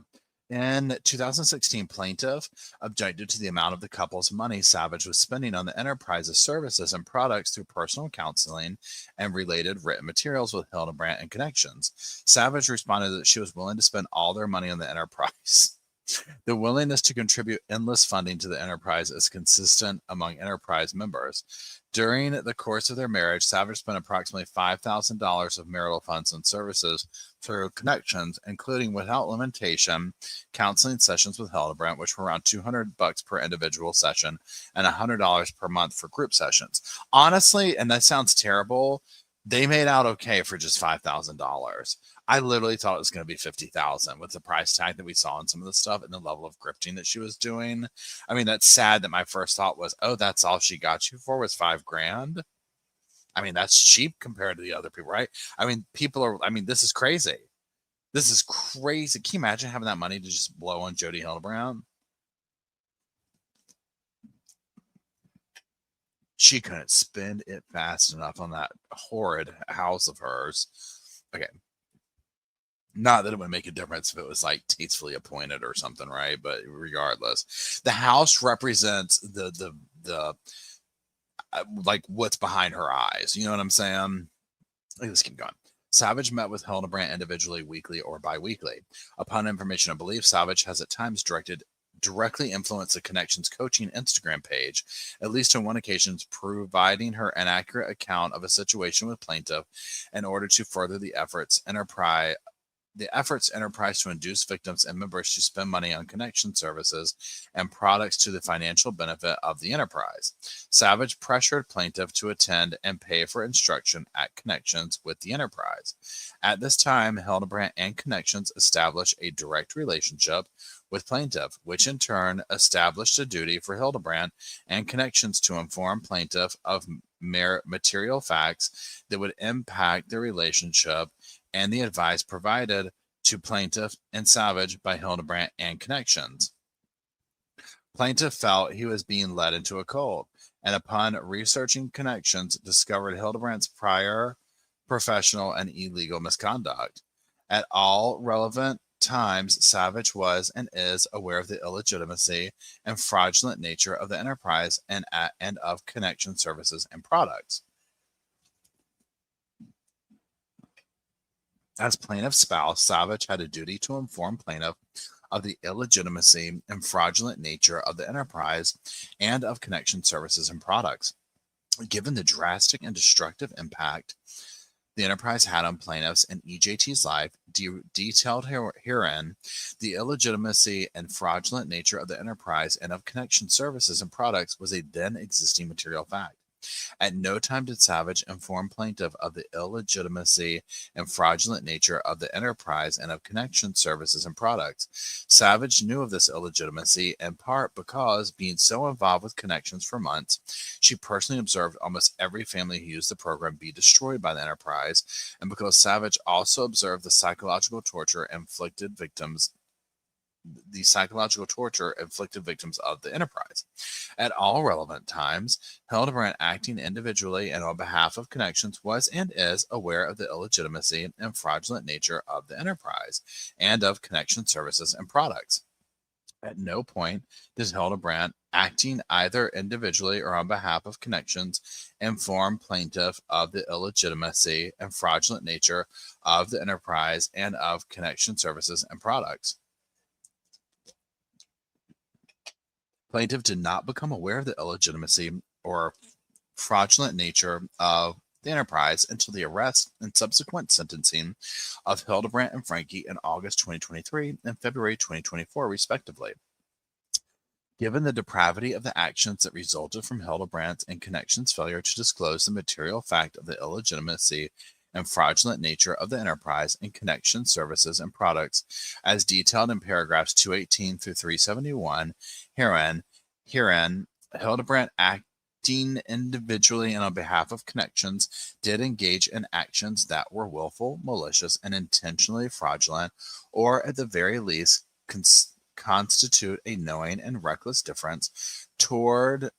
In 2016, plaintiff objected to the amount of the couple's money Savage was spending on the enterprise's services and products through personal counseling and related written materials with Hilderbrand and connections. Savage responded that she was willing to spend all their money on the enterprise. The willingness to contribute endless funding to the enterprise is consistent among enterprise members. During the course of their marriage, Savage spent approximately $5,000 of marital funds on services through connections, including without limitation counseling sessions with Hilderbrand, which were around $200 per individual session and $100 per month for group sessions. Honestly, and that sounds terrible, they made out okay for just $5,000. I literally thought it was going to be $50,000 with the price tag that we saw in some of the stuff and the level of grifting that she was doing. I mean, that's sad that my first thought was, oh, that's all she got you for was $5,000. I mean, that's cheap compared to the other people, right? I mean, this is crazy. This is crazy. Can you imagine having that money to just blow on Jodi Hilderbrand? She couldn't spend it fast enough on that horrid house of hers. Okay. Not that it would make a difference if it was like tastefully appointed or something, right? But regardless, the house represents the like what's behind her eyes. You know what I'm saying? Let's keep going. Savage met with Hilderbrand individually, weekly, or bi-weekly. Upon information and belief, Savage has at times directly influenced the Connections Coaching Instagram page, at least on one occasion, providing her an accurate account of a situation with plaintiff in order to further the efforts enterprise to induce victims and members to spend money on connection services and products to the financial benefit of the enterprise. Savage pressured plaintiff to attend and pay for instruction at Connections with the enterprise. At this time, Hilderbrand and Connections established a direct relationship with plaintiff, which in turn established a duty for Hilderbrand and Connections to inform plaintiff of material facts that would impact the relationship and the advice provided to plaintiff and Savage by Hilderbrand and Connections. Plaintiff felt he was being led into a cult, and upon researching Connections, discovered Hildebrand's prior professional and illegal misconduct. At all relevant times, Savage was and is aware of the illegitimacy and fraudulent nature of the enterprise and of Connection services and products. As plaintiff's spouse, Savage had a duty to inform plaintiff of the illegitimacy and fraudulent nature of the enterprise and of Connection services and products. Given the drastic and destructive impact the enterprise had on plaintiffs and EJT's life, detailed herein, the illegitimacy and fraudulent nature of the enterprise and of Connection services and products was a then existing material fact. At no time did Savage inform plaintiff of the illegitimacy and fraudulent nature of the enterprise and of Connection services and products. Savage knew of this illegitimacy in part because, being so involved with Connections for months, she personally observed almost every family who used the program be destroyed by the enterprise, and because Savage also observed the psychological torture inflicted victims of the enterprise. At all relevant times, Hilderbrand, acting individually and on behalf of Connections, was and is aware of the illegitimacy and fraudulent nature of the enterprise and of Connection services and products. At no point does Hilderbrand, acting either individually or on behalf of Connections, inform plaintiff of the illegitimacy and fraudulent nature of the enterprise and of Connection services and products. Plaintiff did not become aware of the illegitimacy or fraudulent nature of the enterprise until the arrest and subsequent sentencing of Hilderbrand and Frankie in August 2023 and February 2024, respectively. Given the depravity of the actions that resulted from Hilderbrand's and Connection's failure to disclose the material fact of the illegitimacy and fraudulent nature of the enterprise and Connection services and products, as detailed in paragraphs 218 through 371, herein, Hilderbrand acting individually and on behalf of Connections did engage in actions that were willful, malicious, and intentionally fraudulent, or at the very least constitute a knowing and reckless difference toward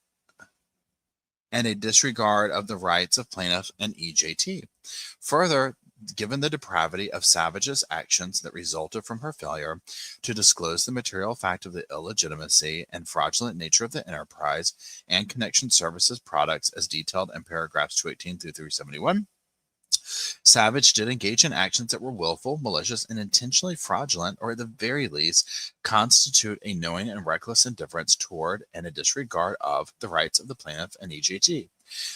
and a disregard of the rights of plaintiff and EJT. Further, given the depravity of Savage's actions that resulted from her failure to disclose the material fact of the illegitimacy and fraudulent nature of the enterprise and Connection services products as detailed in paragraphs 218 through 371, Savage did engage in actions that were willful, malicious, and intentionally fraudulent, or at the very least, constitute a knowing and reckless indifference toward and a disregard of the rights of the plaintiff and EJT.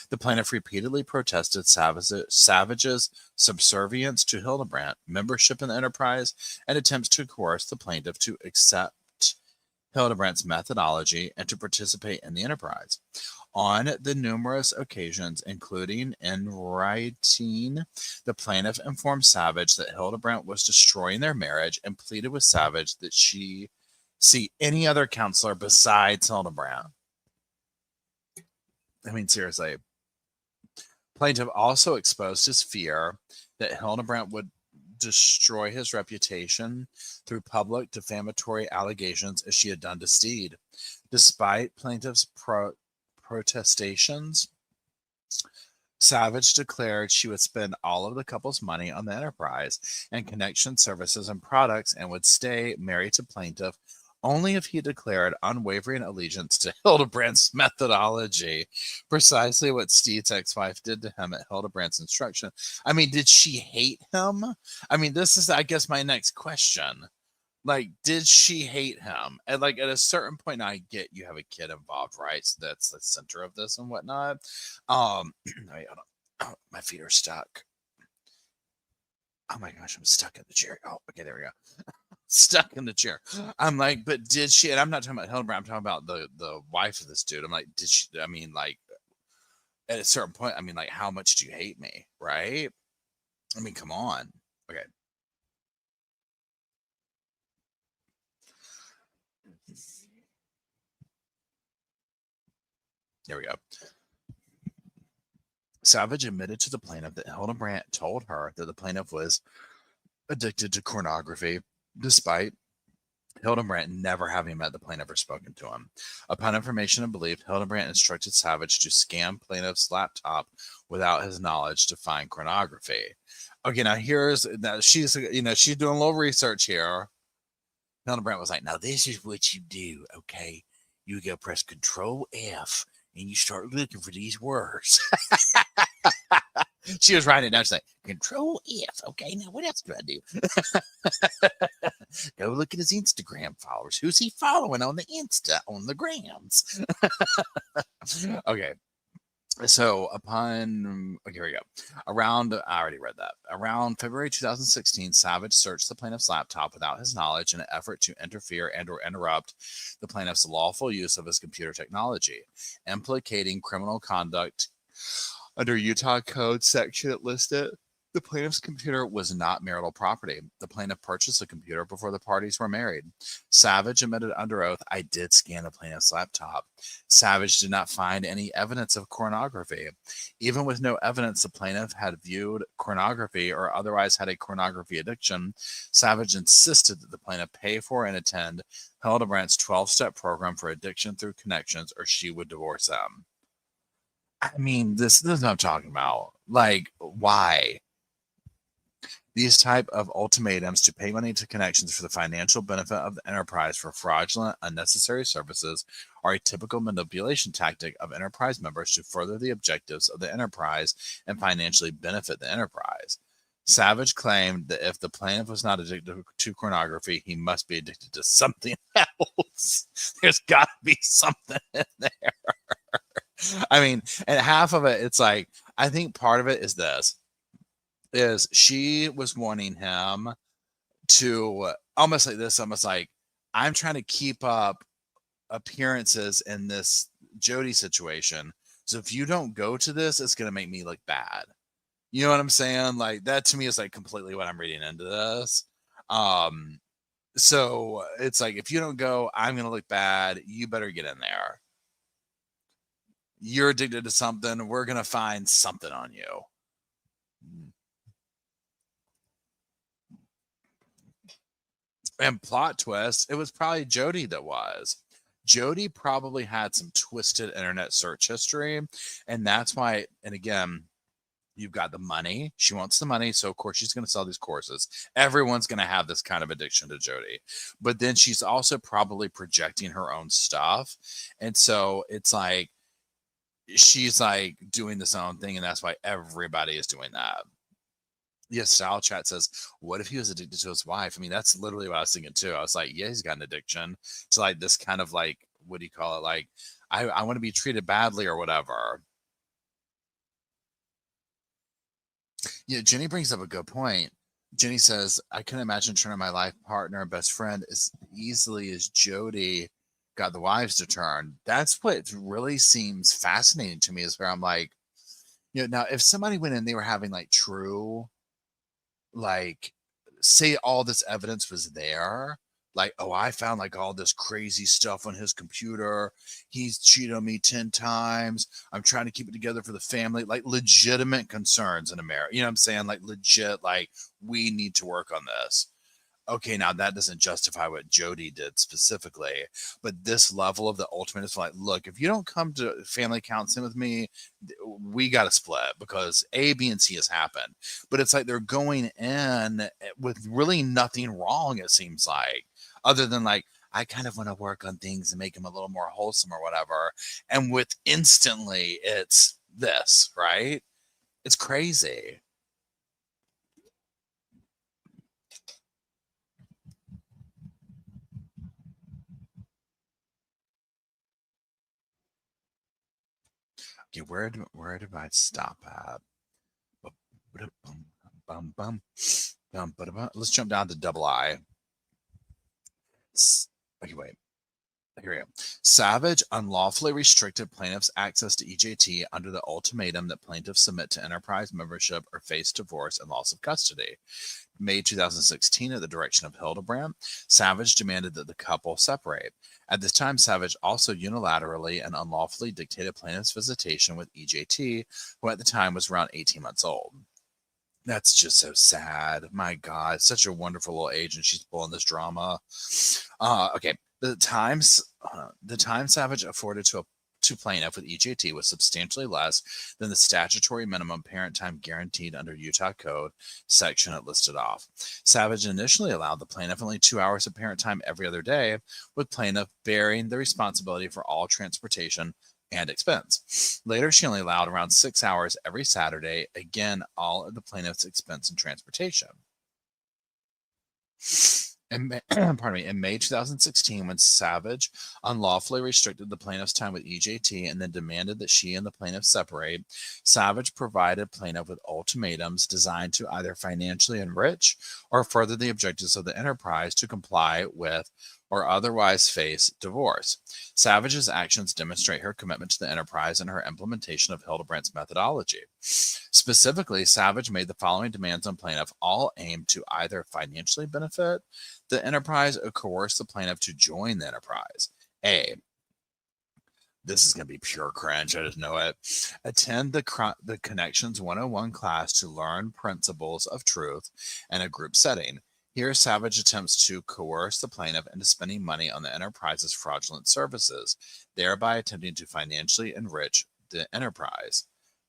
The plaintiff repeatedly protested Savage's subservience to Hilderbrand, membership in the enterprise, and attempts to coerce the plaintiff to accept Hilderbrand's methodology and to participate in the enterprise. On the numerous occasions, including in writing, the plaintiff informed Savage that Hilderbrand was destroying their marriage and pleaded with Savage that she see any other counselor besides Hilderbrand. I mean, seriously. Plaintiff also exposed his fear that Hilderbrand would destroy his reputation through public defamatory allegations as she had done to Steed. Despite plaintiff's protestations, Savage declared she would spend all of the couple's money on the enterprise and Connection services and products and would stay married to plaintiff only if he declared unwavering allegiance to Hilderbrand's methodology, precisely what Steed's ex-wife did to him at Hilderbrand's instruction. I mean, did she hate him? I mean, this is, I guess, my next question. Like, did she hate him? And like at a certain point, I get you have a kid involved, right? So that's the center of this and whatnot. Wait, hold on. Oh, my feet are stuck. Oh my gosh, I'm stuck in the chair. Oh, okay, there we go. Stuck in the chair. I'm like, but did she? And I'm not talking about Hilderbrand. I'm talking about the wife of this dude. I'm like, did she? I mean, like, at a certain point, I mean, like, how much do you hate me, right? I mean, come on. Okay. There we go. Savage admitted to the plaintiff that Hilderbrand told her that the plaintiff was addicted to pornography, despite Hilderbrand never having met the plaintiff or spoken to him. Upon information and belief, Hilderbrand instructed Savage to scan plaintiff's laptop without his knowledge to find pornography. Okay, now here's that she's she's doing a little research here. Hilderbrand was like, now this is what you do, okay? You go press Control F and you start looking for these words. She was writing it down. She's like, Control F. Okay, now what else do I do? Go look at his Instagram followers. Who's he following on the Insta, on the grams? Okay. So here we go. I already read that. Around February 2016, Savage searched the plaintiff's laptop without his knowledge in an effort to interfere and or interrupt the plaintiff's lawful use of his computer technology, implicating criminal conduct under Utah Code section that listed the plaintiff's computer was not marital property. The plaintiff purchased the computer before the parties were married. Savage admitted under oath, I did scan the plaintiff's laptop. Savage did not find any evidence of pornography. Even with no evidence the plaintiff had viewed pornography or otherwise had a pornography addiction, Savage insisted that the plaintiff pay for and attend Hilderbrand's 12-step program for addiction through Connections or she would divorce them. I mean, this is what I'm talking about. Like, why? These type of ultimatums to pay money to Connections for the financial benefit of the enterprise for fraudulent, unnecessary services are a typical manipulation tactic of enterprise members to further the objectives of the enterprise and financially benefit the enterprise. Savage claimed that if the plaintiff was not addicted to pornography, he must be addicted to something else. There's got to be something in there. I mean, and half of it, it's like, I think part of it is this, is she was wanting him to almost like this, almost like, I'm trying to keep up appearances in this Jodi situation. So if you don't go to this, it's going to make me look bad. You know what I'm saying? Like, that to me is like completely what I'm reading into this. So it's like, if you don't go, I'm going to look bad. You better get in there. You're addicted to something. We're going to find something on you. And plot twist, it was probably Jodi that was. Jodi probably had some twisted internet search history. And that's why, and again, you've got the money. She wants the money. So, of course, she's going to sell these courses. Everyone's going to have this kind of addiction to Jodi. But then she's also probably projecting her own stuff. And so it's like, she's like doing this own thing. And that's why everybody is doing that. Yes, Style Chat says, what if he was addicted to his wife? I mean, that's literally what I was thinking too. I was like, yeah, he's got an addiction to like this kind of like, what do you call it? Like, I want to be treated badly or whatever. Yeah, Jenny brings up a good point. Jenny says, I couldn't imagine turning my life partner and best friend as easily as Jodi got the wives to turn. That's what really seems fascinating to me, is where I'm like, now if somebody went in, they were having like true, like, say all this evidence was there, like, oh, I found like all this crazy stuff on his computer, he's cheated on me 10 times, I'm trying to keep it together for the family, like legitimate concerns in America, you know what I'm saying, like legit, like, we need to work on this. Okay, now that doesn't justify what Jodi did specifically, but this level of the ultimate is like, look, if you don't come to family counseling with me, we got to split because A, B, and C has happened. But it's like they're going in with really nothing wrong, it seems like, other than like, I kind of want to work on things and make them a little more wholesome or whatever. And with instantly, it's this, right? It's crazy. Okay, where did I stop at? Let's jump down to double I. Okay, wait. Here we go. Savage unlawfully restricted plaintiffs' access to EJT under the ultimatum that plaintiffs submit to enterprise membership or face divorce and loss of custody. May 2016, at the direction of Hilderbrand, Savage demanded that the couple separate. At this time, Savage also unilaterally and unlawfully dictated plaintiff's visitation with EJT, who at the time was around 18 months old. That's just so sad. My God, such a wonderful little age, and she's pulling this drama. Okay, the time Savage afforded to plaintiff with EJT was substantially less than the statutory minimum parent time guaranteed under Utah Code section it listed off. Savage initially allowed the plaintiff only 2 hours of parent time every other day, with plaintiff bearing the responsibility for all transportation and expense. Later, she only allowed around 6 hours every Saturday, again, all at the plaintiff's expense and transportation. In May 2016, when Savage unlawfully restricted the plaintiff's time with EJT and then demanded that she and the plaintiff separate, Savage provided plaintiff with ultimatums designed to either financially enrich or further the objectives of the enterprise to comply with or otherwise face divorce. Savage's actions demonstrate her commitment to the enterprise and her implementation of Hilderbrand's methodology. Specifically, Savage made the following demands on plaintiff, all aimed to either financially benefit the enterprise or coerce the plaintiff to join the enterprise. A, this is going to be pure cringe, I just know it. Attend the Connections 101 class to learn principles of truth in a group setting. Here, Savage attempts to coerce the plaintiff into spending money on the enterprise's fraudulent services, thereby attempting to financially enrich the enterprise.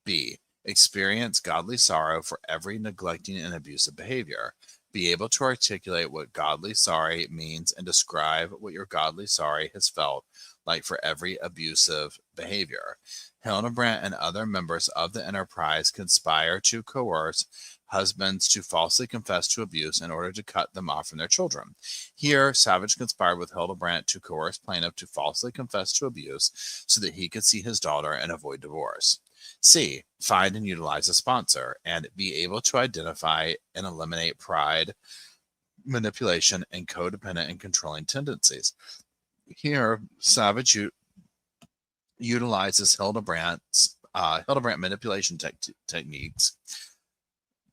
B, experience godly sorrow for every neglecting and abusive behavior. Be able to articulate what godly sorry means and describe what your godly sorry has felt like for every abusive behavior. Hilderbrand and other members of the enterprise conspire to coerce husbands to falsely confess to abuse in order to cut them off from their children. Here, Savage conspired with Hilderbrand to coerce plaintiff to falsely confess to abuse so that he could see his daughter and avoid divorce. C, find and utilize a sponsor, and be able to identify and eliminate pride, manipulation, and codependent and controlling tendencies. Here, Savage utilizes Hilderbrand manipulation techniques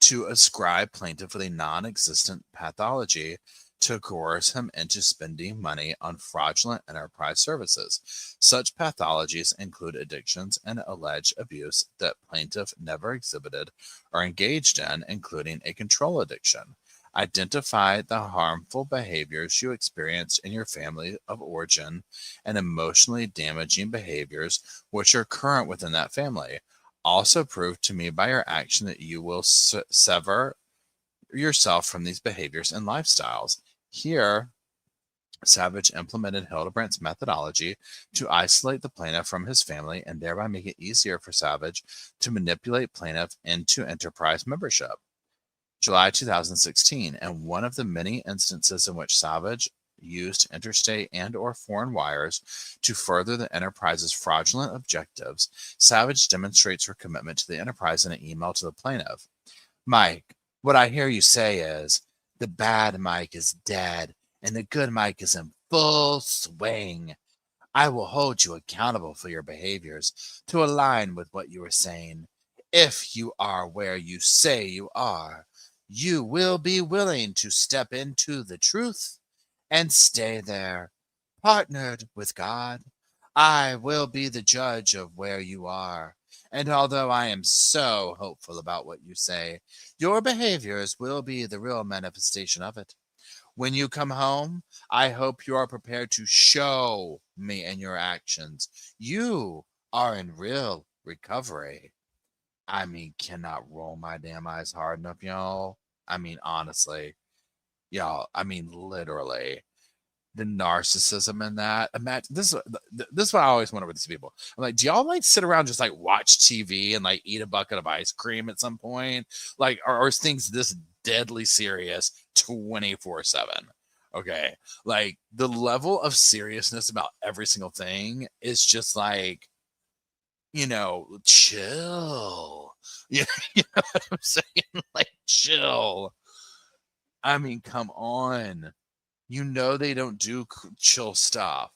to ascribe plaintiff with a non-existent pathology to coerce him into spending money on fraudulent enterprise services. Such pathologies include addictions and alleged abuse that plaintiff never exhibited or engaged in, including a control addiction. Identify the harmful behaviors you experienced in your family of origin and emotionally damaging behaviors which are current within that family. Also prove to me by your action that you will sever yourself from these behaviors and lifestyles. Here, Savage implemented Hilderbrand's methodology to isolate the plaintiff from his family and thereby make it easier for Savage to manipulate plaintiff into enterprise membership. July 2016, and one of the many instances in which Savage used interstate and or foreign wires to further the enterprise's fraudulent objectives, Savage demonstrates her commitment to the enterprise in an email to the plaintiff. Mike, what I hear you say is, the bad Mike is dead and the good Mike is in full swing. I will hold you accountable for your behaviors to align with what you are saying. If you are where you say you are, you will be willing to step into the truth and stay there. Partnered with God, I will be the judge of where you are. And although I am so hopeful about what you say, your behaviors will be the real manifestation of it. When you come home, I hope you are prepared to show me in your actions you are in real recovery. I mean, cannot roll my damn eyes hard enough, y'all. I mean, honestly, y'all, I mean, literally, the narcissism in that. Imagine this is what I always wonder with these people. I'm like, do y'all like sit around just like watch TV and like eat a bucket of ice cream at some point? Like, or is things this deadly serious 24/7? Okay, like the level of seriousness about every single thing is just like, chill. You know what I'm saying? Like, chill. I mean, come on. You know they don't do chill stuff.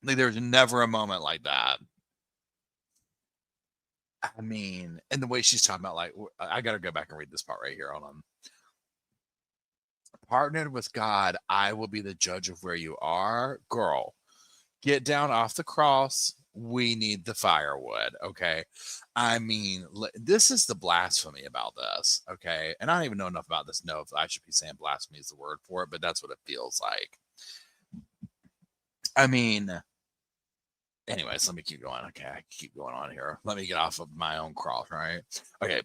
Like, there's never a moment like that. I mean, and the way she's talking about, like, I got to go back and read this part right here. Hold on. Partnered with God, I will be the judge of where you are. Girl, get down off the cross. We need the firewood. Okay. I mean, this is the blasphemy about this. Okay. And I don't even know enough about this. No, if I should be saying blasphemy is the word for it, but that's what it feels like. I mean, anyways, let me keep going. Okay. I keep going on here. Let me get off of my own cross. Right. Okay.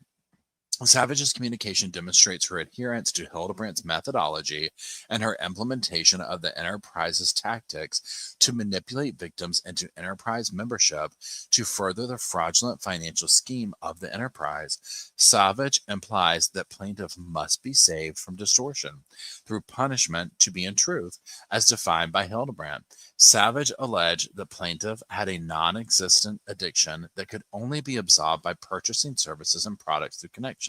Savage's communication demonstrates her adherence to Hilderbrand's methodology and her implementation of the enterprise's tactics to manipulate victims into enterprise membership to further the fraudulent financial scheme of the enterprise. Savage implies that plaintiff must be saved from distortion through punishment to be in truth, as defined by Hilderbrand. Savage alleged that plaintiff had a non-existent addiction that could only be absolved by purchasing services and products through connections.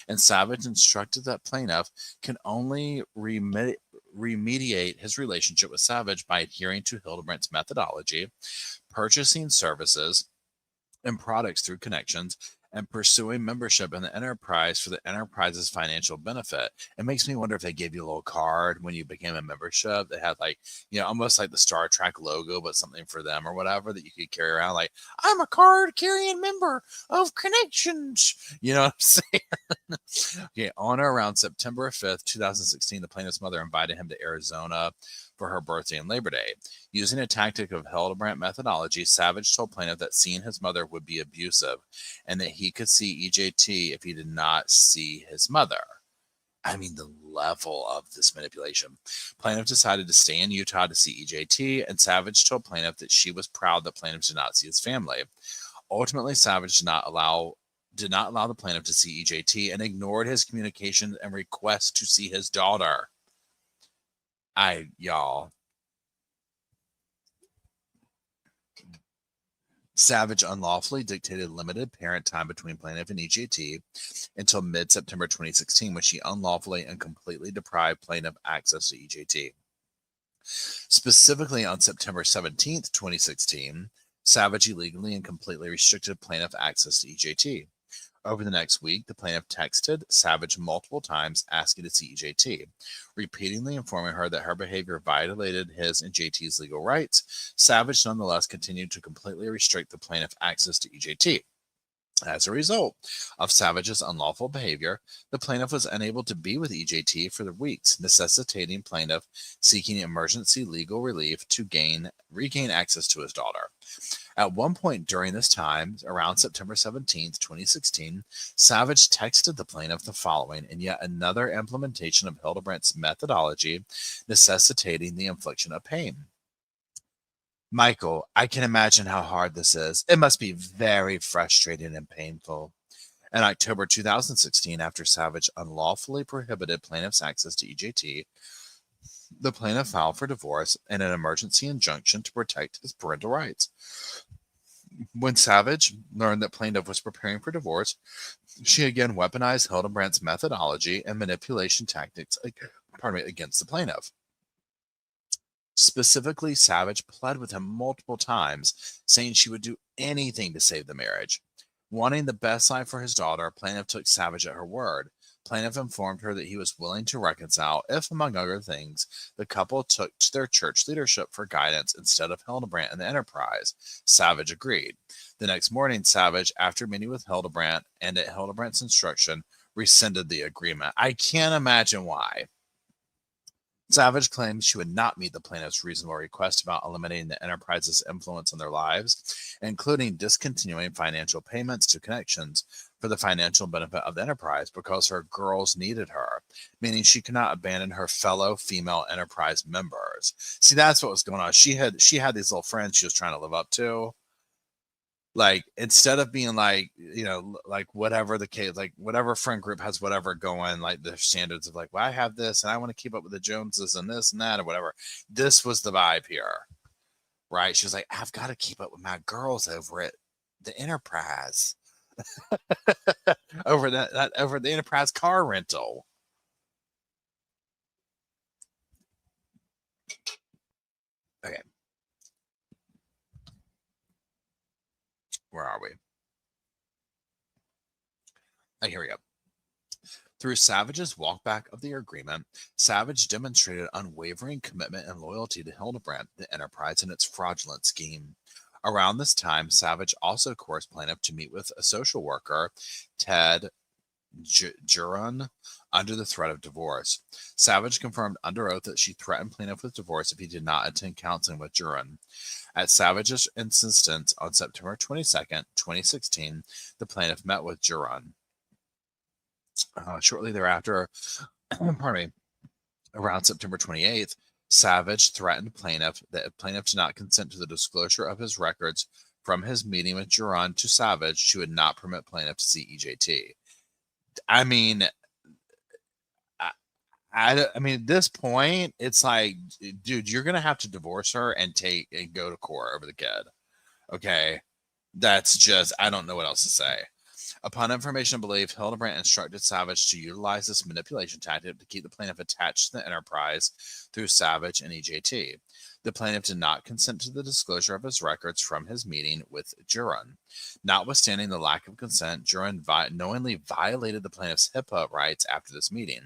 And Savage instructed that plaintiff can only remediate his relationship with Savage by adhering to Hilderbrand's methodology, purchasing services and products through connections, and pursuing membership in the enterprise for the enterprise's financial benefit. It makes me wonder if they gave you a little card when you became a membership that had like, almost like the Star Trek logo, but something for them or whatever that you could carry around. Like, I'm a card carrying member of Connections. You know what I'm saying? Okay, on or around September 5th, 2016, the plaintiff's mother invited him to Arizona for her birthday and Labor Day. Using a tactic of Hilderbrand methodology, Savage told plaintiff that seeing his mother would be abusive and that he could see EJT if he did not see his mother. I mean, the level of this manipulation. Plaintiff decided to stay in Utah to see EJT, and Savage told plaintiff that she was proud that plaintiff did not see his family. Ultimately, Savage did not allow the plaintiff to see EJT and ignored his communication and request to see his daughter. Y'all. Savage unlawfully dictated limited parent time between plaintiff and EJT until mid-September 2016, when she unlawfully and completely deprived plaintiff access to EJT. Specifically on September 17th, 2016, Savage illegally and completely restricted plaintiff access to EJT. Over the next week, the plaintiff texted Savage multiple times asking to see EJT, repeatedly informing her that her behavior violated his and JT's legal rights. Savage nonetheless continued to completely restrict the plaintiff access to EJT. As a result of Savage's unlawful behavior, the plaintiff was unable to be with EJT for the weeks, necessitating plaintiff seeking emergency legal relief to regain access to his daughter. At one point during this time, around September 17th, 2016, Savage texted the plaintiff the following in yet another implementation of Hilderbrand's methodology, necessitating the infliction of pain. Michael, I can imagine how hard this is. It must be very frustrating and painful. In October 2016, after Savage unlawfully prohibited plaintiff's access to EJT, the plaintiff filed for divorce and an emergency injunction to protect his parental rights. When Savage learned that plaintiff was preparing for divorce, she again weaponized Hilderbrand's methodology and manipulation tactics against the plaintiff. Specifically, Savage pled with him multiple times, saying she would do anything to save the marriage. Wanting the best life for his daughter, plaintiff took Savage at her word. Plaintiff informed her that he was willing to reconcile if, among other things, the couple took to their church leadership for guidance instead of Hilderbrand and the enterprise. Savage agreed. The next morning, Savage, after meeting with Hilderbrand and at Hilderbrand's instruction, rescinded the agreement. I can't imagine why. Savage claimed she would not meet the plaintiff's reasonable request about eliminating the enterprise's influence on their lives, including discontinuing financial payments to connections for the financial benefit of the enterprise because her girls needed her, meaning she could not abandon her fellow female enterprise members. See, that's what was going on. She had these little friends she was trying to live up to. Like, instead of being like, like whatever the case, like whatever friend group has whatever going, like their standards of like, well, I have this and I want to keep up with the Joneses and this and that or whatever. This was the vibe here, right? She was like, I've got to keep up with my girls over at the enterprise, over the enterprise car rental. Okay. Where are we? Oh, here we go. Through Savage's walkback of the agreement, Savage demonstrated unwavering commitment and loyalty to Hilderbrand, the enterprise, and its fraudulent scheme. Around this time, Savage also coerced plaintiff to meet with a social worker, Ted Juron, under the threat of divorce. Savage confirmed under oath that she threatened plaintiff with divorce if he did not attend counseling with Juron. At Savage's insistence, on September 22nd, 2016, the plaintiff met with Juron. Shortly thereafter, around September 28th, Savage threatened plaintiff that if plaintiff did not consent to the disclosure of his records from his meeting with Juron to Savage, she would not permit plaintiff to see EJT. I mean, I mean, at this point, it's like, dude, you're gonna have to divorce her and go to court over the kid. Okay, that's just, I don't know what else to say. Upon information believed, Hilderbrand instructed Savage to utilize this manipulation tactic to keep the plaintiff attached to the enterprise through Savage and EJT. The plaintiff did not consent to the disclosure of his records from his meeting with Juron. Notwithstanding the lack of consent, Juron knowingly violated the plaintiff's HIPAA rights after this meeting,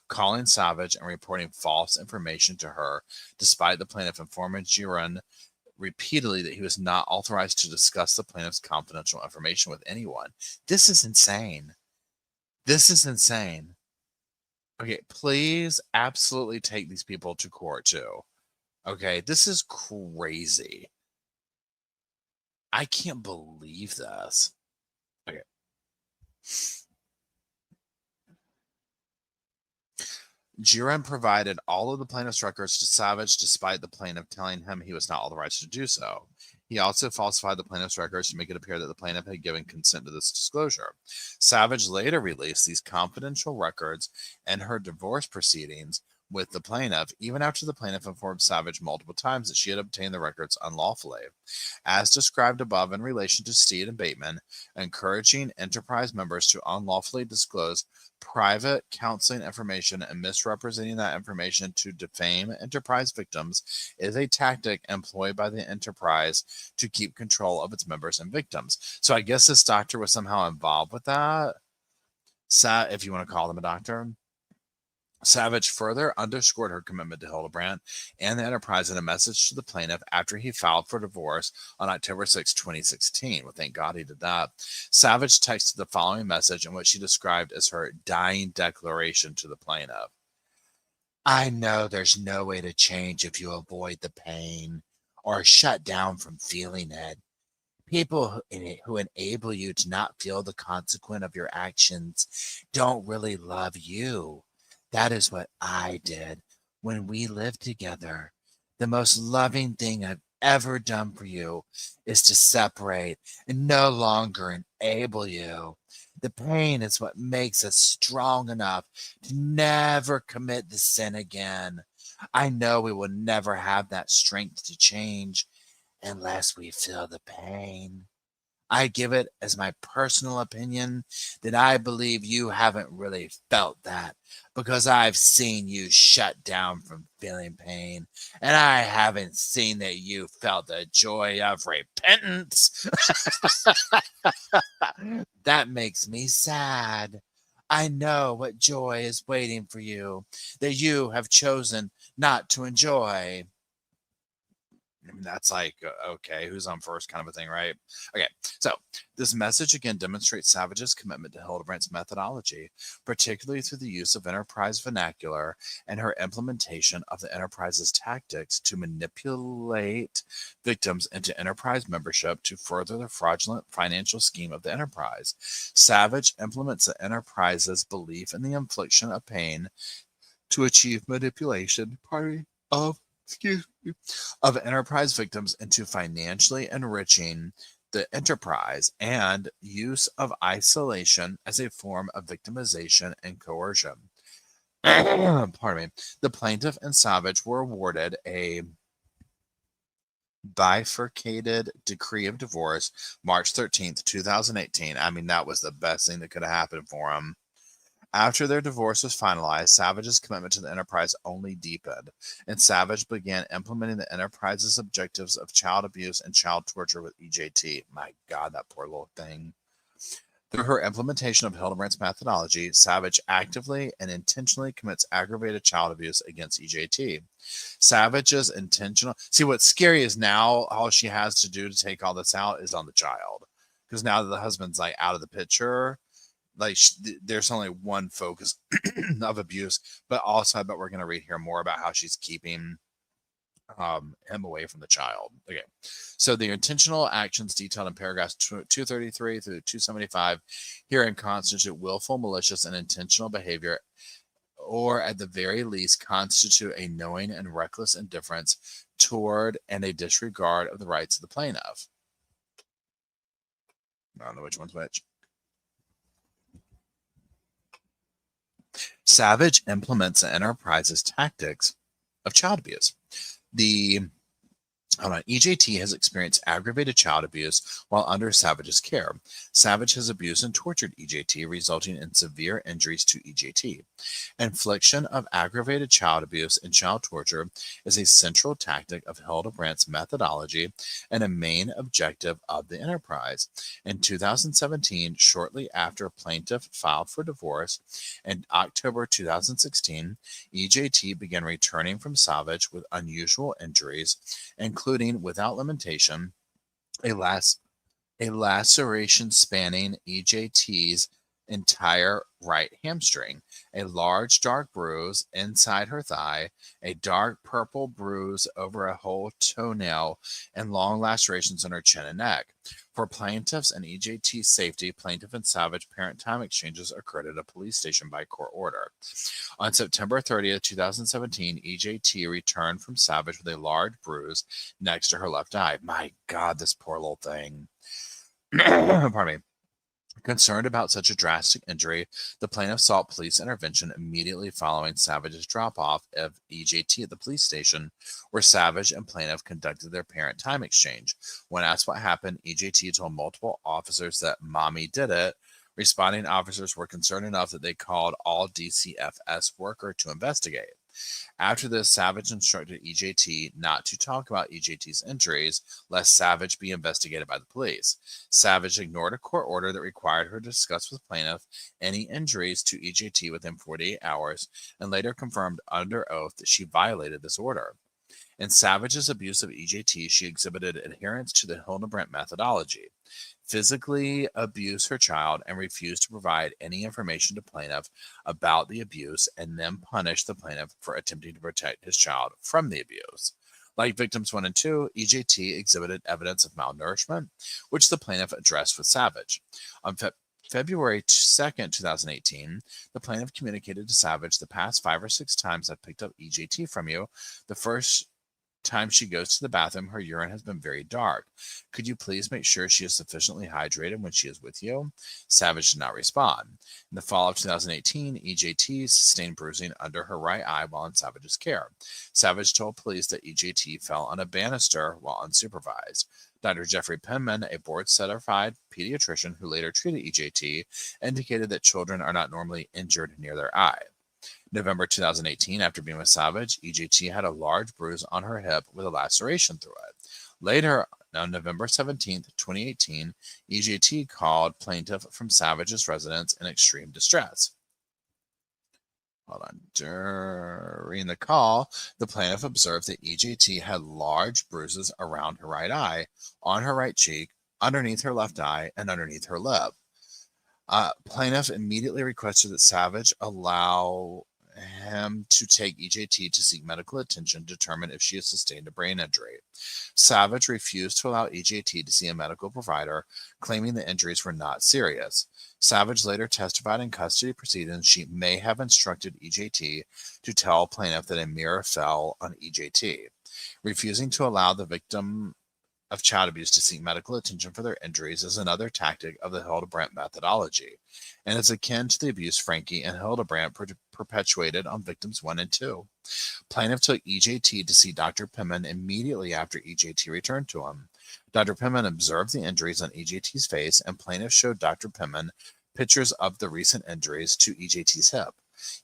calling Savage and reporting false information to her, despite the plaintiff informing Juron repeatedly that he was not authorized to discuss the plaintiff's confidential information with anyone. This is insane. This is insane. Okay, please absolutely take these people to court too. Okay, this is crazy. I can't believe this. Okay. Juron provided all of the plaintiff's records to Savage despite the plaintiff telling him he was not authorized to do so. He also falsified the plaintiff's records to make it appear that the plaintiff had given consent to this disclosure. Savage later released these confidential records in her divorce proceedings, with the plaintiff, even after the plaintiff informed Savage multiple times that she had obtained the records unlawfully. As described above in relation to Steed and Bateman, encouraging enterprise members to unlawfully disclose private counseling information and misrepresenting that information to defame enterprise victims is a tactic employed by the enterprise to keep control of its members and victims. So I guess this doctor was somehow involved with that. If you want to call them a doctor. Savage further underscored her commitment to Hilderbrand and the enterprise in a message to the plaintiff after he filed for divorce on October 6, 2016. Well, thank God he did that. Savage texted the following message in which she described as her dying declaration to the plaintiff. I know there's no way to change if you avoid the pain or shut down from feeling it. People who enable you to not feel the consequence of your actions don't really love you. That is what I did when we lived together. The most loving thing I've ever done for you is to separate and no longer enable you. The pain is what makes us strong enough to never commit the sin again. I know we will never have that strength to change unless we feel the pain. I give it as my personal opinion that I believe you haven't really felt that because I've seen you shut down from feeling pain, and I haven't seen that you felt the joy of repentance. That makes me sad. I know what joy is waiting for you that you have chosen not to enjoy. That's like, okay, who's on first kind of a thing, right? Okay, so this message again demonstrates Savage's commitment to Hilderbrand's methodology, particularly through the use of enterprise vernacular and her implementation of the enterprise's tactics to manipulate victims into enterprise membership to further the fraudulent financial scheme of the enterprise. Savage implements the enterprise's belief in the infliction of pain to achieve manipulation, of enterprise victims into financially enriching the enterprise and use of isolation as a form of victimization and coercion. Pardon me. The plaintiff and Savage were awarded a bifurcated decree of divorce March 13th, 2018. I mean, that was the best thing that could have happened for them. After their divorce was finalized, Savage's commitment to the enterprise only deepened, and Savage began implementing the enterprise's objectives of child abuse and child torture with EJT. My God, that poor little thing. Through her implementation of Hilderbrand's methodology, Savage actively and intentionally commits aggravated child abuse against EJT. Savage's intentional... See, what's scary is now all she has to do to take all this out is on the child. Because now that the husband's like out of the picture... like there's only one focus of abuse, but also I bet we're going to hear more about how she's keeping him away from the child. Okay, so the intentional actions detailed in paragraphs 233 through 275 herein constitute willful, malicious, and intentional behavior, or at the very least constitute a knowing and reckless indifference toward and a disregard of the rights of the plaintiff. I don't know which one's which. Savage implements the enterprise's tactics of child abuse. EJT has experienced aggravated child abuse while under Savage's care. Savage has abused and tortured EJT, resulting in severe injuries to EJT. Infliction of aggravated child abuse and child torture is a central tactic of Hilderbrand's methodology and a main objective of the enterprise. In 2017, shortly after plaintiff filed for divorce, in October 2016, EJT began returning from Savage with unusual injuries, including, without limitation, a laceration spanning EJT's entire right hamstring, a large dark bruise inside her thigh, a dark purple bruise over a whole toenail, and long lacerations in her chin and neck. For plaintiffs and EJT's safety, plaintiff and Savage parent time exchanges occurred at a police station by court order. On September 30th, 2017, EJT returned from Savage with a large bruise next to her left eye. My God, this poor little thing. Pardon me. Concerned about such a drastic injury, the plaintiff sought police intervention immediately following Savage's drop-off of EJT at the police station, where Savage and plaintiff conducted their parent time exchange. When asked what happened, EJT told multiple officers that Mommy did it. Responding officers were concerned enough that they called all DCFS worker to investigate. After this, Savage instructed EJT not to talk about EJT's injuries, lest Savage be investigated by the police. Savage ignored a court order that required her to discuss with plaintiff any injuries to EJT within 48 hours, and later confirmed under oath that she violated this order. In Savage's abuse of EJT, she exhibited adherence to the Hilderbrand methodology. Physically abuse her child and refuse to provide any information to plaintiff about the abuse, and then punish the plaintiff for attempting to protect his child from the abuse. Like victims 1 and 2, EJT exhibited evidence of malnourishment, which the plaintiff addressed with Savage. On February 2nd, 2018, the plaintiff communicated to Savage, "The past 5 or 6 times I've picked up EJT from you. The first time she goes to the bathroom, her urine has been very dark. Could you please make sure she is sufficiently hydrated when she is with you?" Savage did not respond. In the fall of 2018, EJT sustained bruising under her right eye while in Savage's care. Savage told police that EJT fell on a banister while unsupervised. Dr. Jeffrey Penman, a board-certified pediatrician who later treated EJT, indicated that children are not normally injured near their eye. November 2018, after being with Savage, EJT had a large bruise on her hip with a laceration through it. Later, on November 17, 2018, EJT called plaintiff from Savage's residence in extreme distress. During the call, the plaintiff observed that EJT had large bruises around her right eye, on her right cheek, underneath her left eye, and underneath her lip. Plaintiff immediately requested that Savage allow him to take EJT to seek medical attention to determine if she has sustained a brain injury. Savage refused to allow EJT to see a medical provider, claiming the injuries were not serious. Savage later testified in custody proceedings she may have instructed EJT to tell plaintiff that a mirror fell on EJT. Refusing to allow the victim of child abuse to seek medical attention for their injuries is another tactic of the Hilderbrand methodology, and is akin to the abuse Frankie and Hilderbrand perpetuated on victims 1 and 2. Plaintiff took EJT to see Dr. Penman immediately after EJT returned to him. Dr. Penman observed the injuries on EJT's face, and plaintiff showed Dr. Penman pictures of the recent injuries to EJT's hip.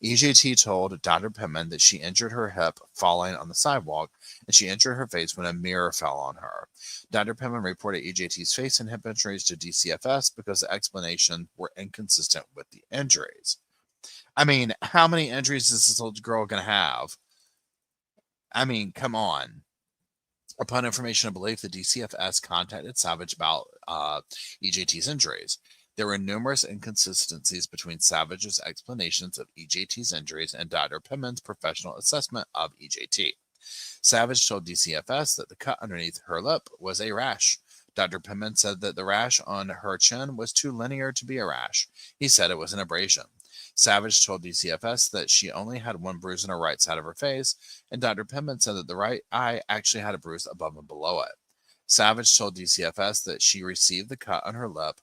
EJT told Dr. Penman that she injured her hip falling on the sidewalk, and she injured her face when a mirror fell on her. Dr. Penman reported EJT's face and hip injuries to DCFS because the explanations were inconsistent with the injuries. I mean, how many injuries is this little girl going to have? I mean, come on. Upon information and belief, the DCFS contacted Savage about EJT's injuries. There were numerous inconsistencies between Savage's explanations of EJT's injuries and Dr. Penman's professional assessment of EJT. Savage told DCFS that the cut underneath her lip was a rash. Dr. Penman said that the rash on her chin was too linear to be a rash. He said it was an abrasion. Savage told DCFS that she only had one bruise on her right side of her face, and Dr. Penman said that the right eye actually had a bruise above and below it. Savage told DCFS that she received the cut on her lip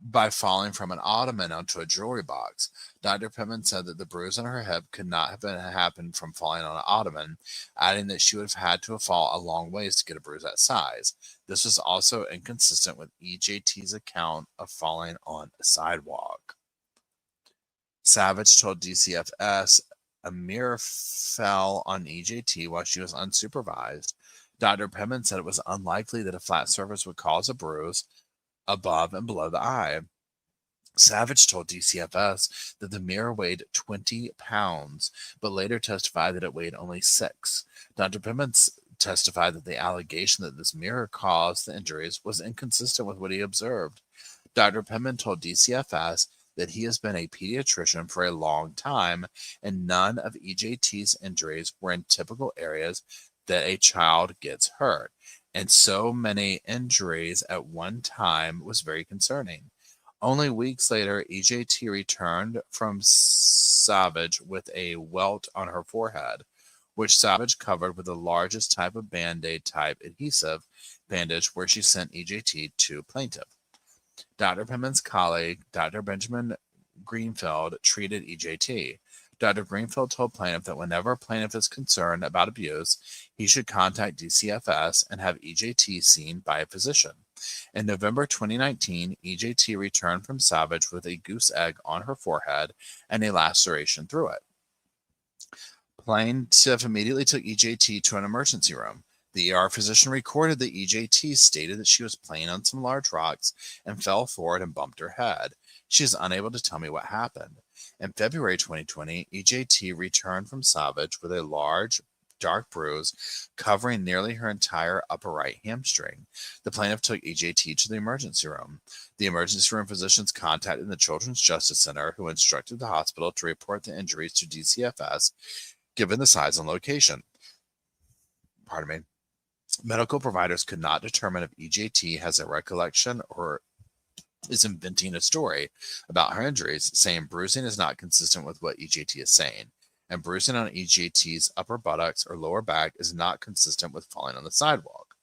by falling from an ottoman onto a jewelry box. Dr. Penman said that the bruise on her hip could not have happened from falling on an ottoman, adding that she would have had to fall a long ways to get a bruise that size. This was also inconsistent with EJT's account of falling on a sidewalk. Savage told DCFS a mirror fell on EJT while she was unsupervised. Dr. Penman said it was unlikely that a flat surface would cause a bruise above and below the eye. Savage told DCFS that the mirror weighed 20 pounds, but later testified that it weighed only 6. Dr. Penman testified that the allegation that this mirror caused the injuries was inconsistent with what he observed. Dr. Penman told DCFS that he has been a pediatrician for a long time, and none of EJT's injuries were in typical areas that a child gets hurt, and so many injuries at one time was very concerning. Only weeks later, EJT returned from Savage with a welt on her forehead, which Savage covered with the largest type of Band-Aid type adhesive bandage, where she sent EJT to plaintiff. Dr. Pittman's colleague, Dr. Benjamin Greenfield, treated EJT. Dr. Greenfield told plaintiff that whenever plaintiff is concerned about abuse, he should contact DCFS and have EJT seen by a physician. In November 2019, EJT returned from Savage with a goose egg on her forehead and a laceration through it. Plaintiff immediately took EJT to an emergency room. The ER physician recorded that EJT stated that she was playing on some large rocks and fell forward and bumped her head. She is unable to tell me what happened. In February 2020, EJT returned from Savage with a large, dark bruise covering nearly her entire upper right hamstring. The plaintiff took EJT to the emergency room. The emergency room physicians contacted the Children's Justice Center, who instructed the hospital to report the injuries to DCFS, given the size and location. Pardon me. Medical providers could not determine if EJT has a recollection or is inventing a story about her injuries, saying bruising is not consistent with what EJT is saying, and bruising on EJT's upper buttocks or lower back is not consistent with falling on the sidewalk.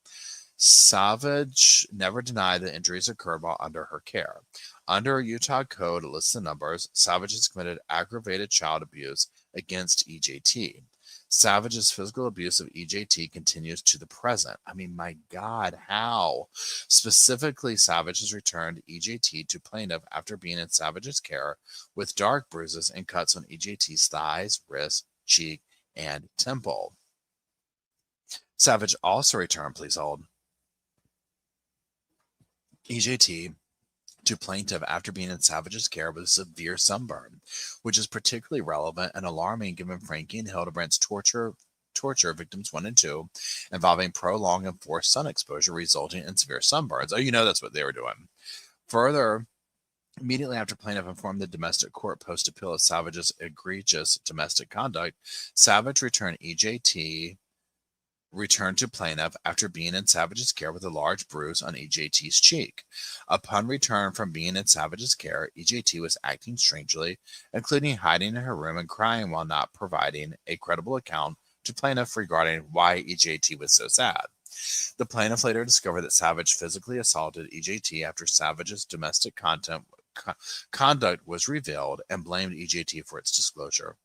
Savage never denied that injuries occurred while under her care. Under a Utah code that lists the numbers, Savage has committed aggravated child abuse against EJT. Savage's physical abuse of EJT continues to the present. I mean, my God, how? Specifically, Savage has returned EJT to plaintiff after being in Savage's care with dark bruises and cuts on EJT's thighs, wrists, cheek, and temple. Savage also returned, please hold, EJT to plaintiff after being in Savage's care with a severe sunburn, which is particularly relevant and alarming given Frankie and Hilderbrand's torture victims 1 and 2, involving prolonged and forced sun exposure resulting in severe sunburns. Oh, you know that's what they were doing. Further, immediately after plaintiff informed the domestic court post-appeal of Savage's egregious domestic conduct, Savage returned to plaintiff after being in Savage's care with a large bruise on EJT's cheek. Upon return from being in Savage's care, EJT was acting strangely, including hiding in her room and crying while not providing a credible account to plaintiff regarding why EJT was so sad. The plaintiff later discovered that Savage physically assaulted EJT after Savage's domestic conduct was revealed and blamed EJT for its disclosure.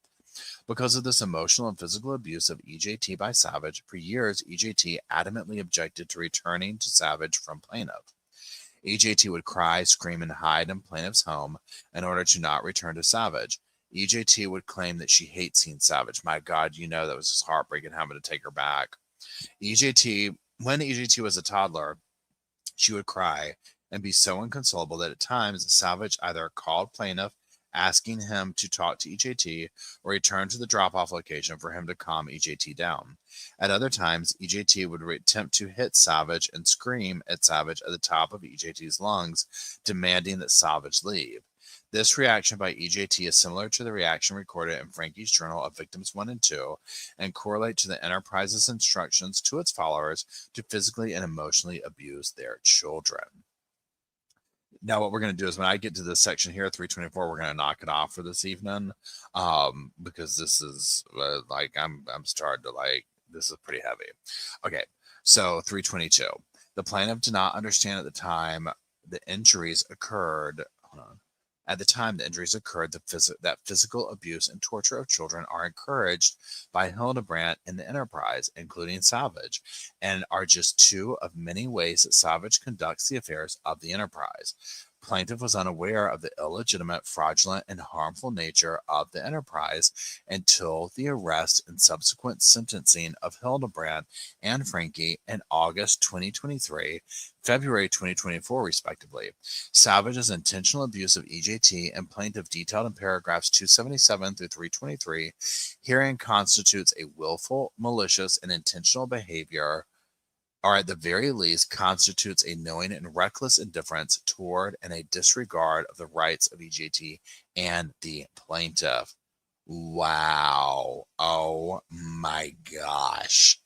Because of this emotional and physical abuse of EJT by Savage, for years EJT adamantly objected to returning to Savage from plaintiff. EJT would cry, scream, and hide in plaintiff's home in order to not return to Savage. EJT would claim that she hates seeing Savage. My God, you know that was just heartbreaking having to take her back. When EJT was a toddler, she would cry and be so inconsolable that at times Savage either called plaintiff asking him to talk to EJT or return to the drop-off location for him to calm EJT down. At other times, EJT would attempt to hit Savage and scream at Savage at the top of EJT's lungs, demanding that Savage leave. This reaction by EJT is similar to the reaction recorded in Frankie's journal of victims 1 and 2 and correlate to the Enterprise's instructions to its followers to physically and emotionally abuse their children. Now, what we're going to do is when I get to this section here, 324, we're going to knock it off for this evening, because this is I'm starting to this is pretty heavy. Okay, so 322. The plaintiff did not understand at the time the injuries occurred. Hold on. At the time the injuries occurred, that physical abuse and torture of children are encouraged by Hilderbrand and the Enterprise, including Savage, and are just two of many ways that Savage conducts the affairs of the Enterprise. Plaintiff was unaware of the illegitimate, fraudulent, and harmful nature of the Enterprise until the arrest and subsequent sentencing of Hilderbrand and Frankie in August 2023, February 2024, respectively. Savage's intentional abuse of EJT and plaintiff detailed in paragraphs 277 through 323 herein constitutes a willful, malicious, and intentional behavior, or at the very least constitutes a knowing and reckless indifference toward and a disregard of the rights of EJT and the plaintiff. Wow. Oh my gosh.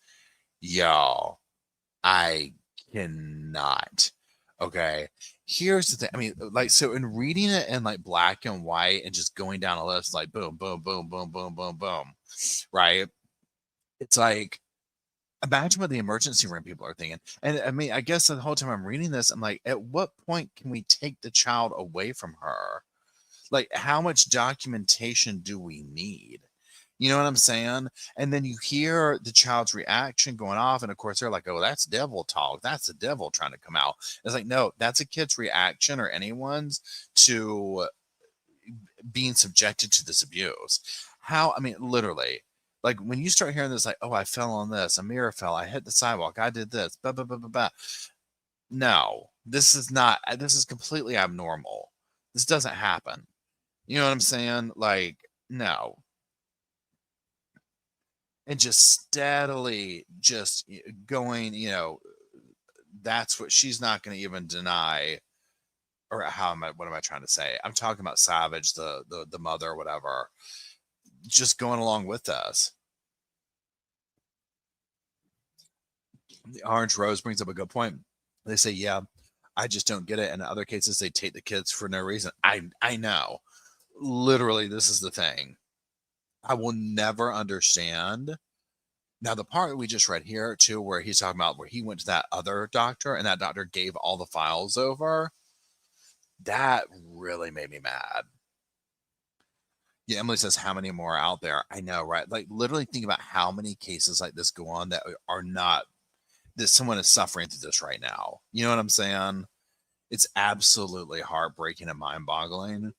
Y'all, I cannot. Okay. Here's the thing. I mean, so in reading it in black and white and just going down a list, boom, boom, boom, boom, boom, boom, boom, right? It's Imagine what the emergency room people are thinking. And I mean, I guess the whole time I'm reading this, I'm like, at what point can we take the child away from her? Like, how much documentation do we need? You know what I'm saying? And then you hear the child's reaction going off, and of course they're like, "Oh, that's devil talk. That's the devil trying to come out." It's like, no, that's a kid's reaction or anyone's to being subjected to this abuse. How? I mean, literally, like when you start hearing this, like, "Oh, I fell on this. A mirror fell. I hit the sidewalk. I did this." Blah blah blah blah blah. No, this is not. This is completely abnormal. This doesn't happen. You know what I'm saying? Like, no. And just steadily just going, that's what she's not going to even deny. Or what am I trying to say? I'm talking about Savage, the mother or whatever, just going along with us. The Orange Rose brings up a good point. They say, yeah, I just don't get it. In other cases, they take the kids for no reason. I know. Literally, this is the thing. I will never understand. Now, the part we just read here, too, where he's talking about where he went to that other doctor and that doctor gave all the files over, that really made me mad. Yeah, Emily says, how many more are out there? I know, right? Like, literally think about how many cases like this go on that are not, that someone is suffering through this right now. You know what I'm saying? It's absolutely heartbreaking and mind-boggling.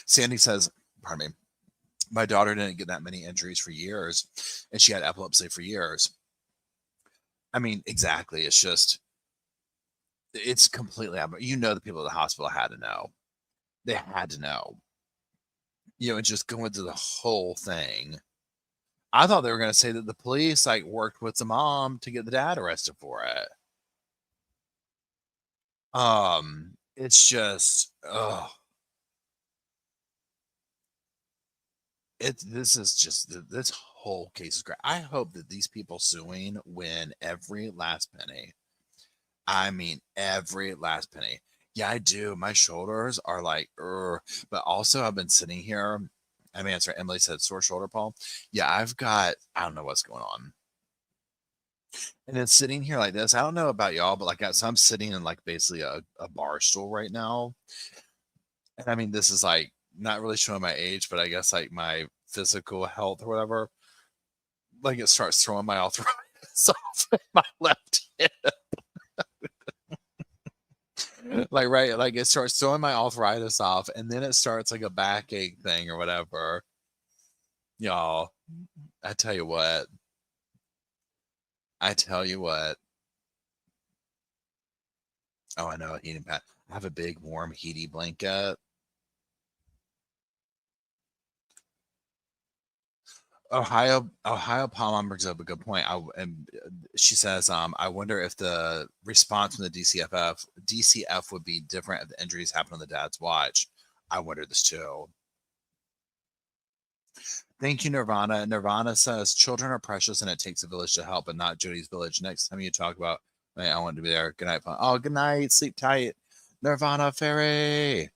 Sandy says, pardon me, my daughter didn't get that many injuries for years, and she had epilepsy for years. I mean, exactly. It's just, it's completely, the people at the hospital had to know. They had to know. And just going through the whole thing. I thought they were going to say that the police like worked with the mom to get the dad arrested for it. It's just, this whole case is great. I hope that these people suing win every last penny. I mean, every last penny. Yeah, I do. My shoulders are like, but also I've been sitting here. I mean, sorry, Emily said sore shoulder, Paul. Yeah, I don't know what's going on. And then sitting here like this, I don't know about y'all, but so I'm sitting in like basically a bar stool right now. And I mean, this is like not really showing my age, but I guess like my physical health or whatever. Like it starts throwing my arthritis off in my left hip. Like, right, like it starts throwing my arthritis off, and then it starts like a backache thing or whatever. Y'all, I tell you what. I tell you what. Oh, I know, a heating pad. I have a big, warm, heaty blanket. Ohio Palm brings up a good point. And she says, I wonder if the response from the DCF would be different if the injuries happen on the dad's watch. I wonder this too. Thank you, Nirvana. Nirvana says, children are precious and it takes a village to help, but not Jodi's village. Next time you talk about, I want to be there. Good night. Oh, good night. Sleep tight. Nirvana Fairy.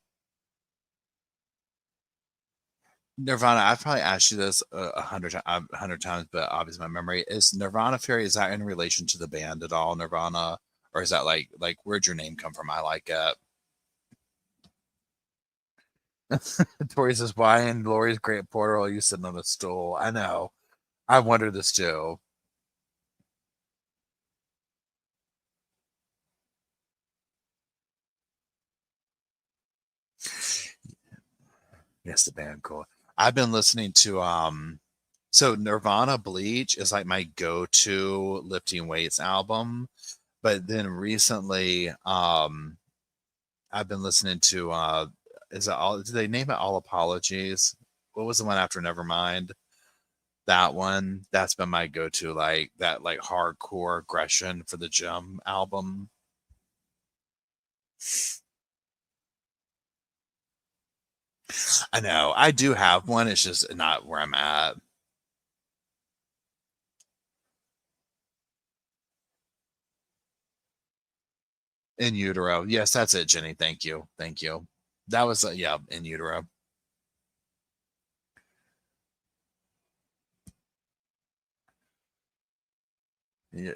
Nirvana, I've probably asked you this 100 times, but obviously my memory is Nirvana Fairy. Is that in relation to the band at all, Nirvana, or is that like where'd your name come from? I like it. Tori says, "Why in Lori's Great Portal are you sitting on a stool?" I know. I wonder this too. Yes, the band, cool. I've been listening to so Nirvana Bleach is like my go-to lifting weights album. But then recently, I've been listening to is it all did they name it All Apologies? What was the one after Nevermind? That one. That's been my go-to, like that like hardcore aggression for the gym album. I know. I do have one. It's just not where I'm at. In utero. Yes, that's it, Jenny. Thank you. Thank you. That was yeah, in utero. Yeah.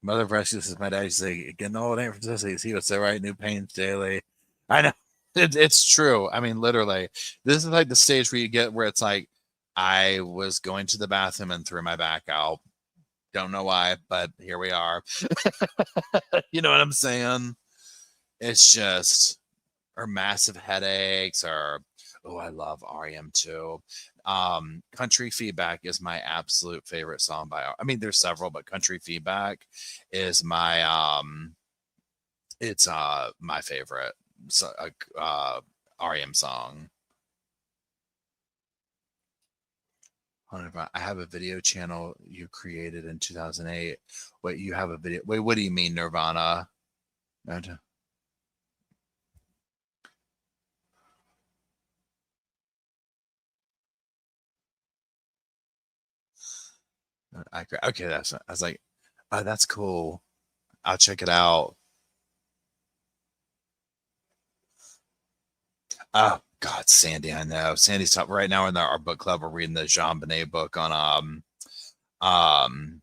Mother Precious, this is my dad. He's like, getting old ain't for sissies. He would say, right, new pains daily. I know. It's true. I mean, literally, this is like the stage where you get where it's like, I was going to the bathroom and threw my back out. Don't know why, but here we are. You know what I'm saying? It's just, or massive headaches, or, oh, I love REM too. Country Feedback is my absolute favorite song by, I mean, there's several, but Country Feedback is my, it's my favorite REM song. I have a video channel you created in 2008. Wait, you have a video? Wait, what do you mean, Nirvana? Okay, that's. I was like, oh, that's cool. I'll check it out. Oh God, Sandy, I know. Sandy's top right now in our book club. We're reading the Jean Bonnet book on um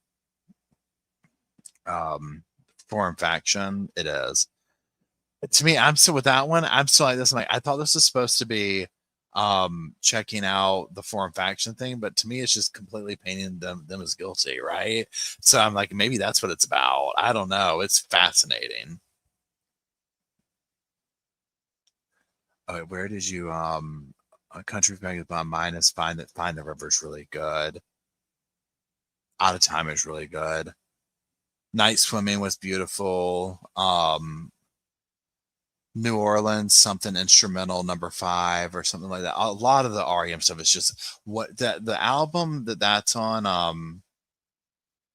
foreign faction. It is. To me, I'm still with that one. I'm still like this. I'm like, I thought this was supposed to be checking out the foreign faction thing, but to me it's just completely painting them as guilty, right? So I'm like, maybe that's what it's about. I don't know. It's fascinating. Where did you Country Back by Mine is Find the River's really good. Out of Time is really good. Night Swimming was beautiful. New Orleans, something instrumental, number 5 or something like that. A lot of the REM stuff is just what that the album that's on.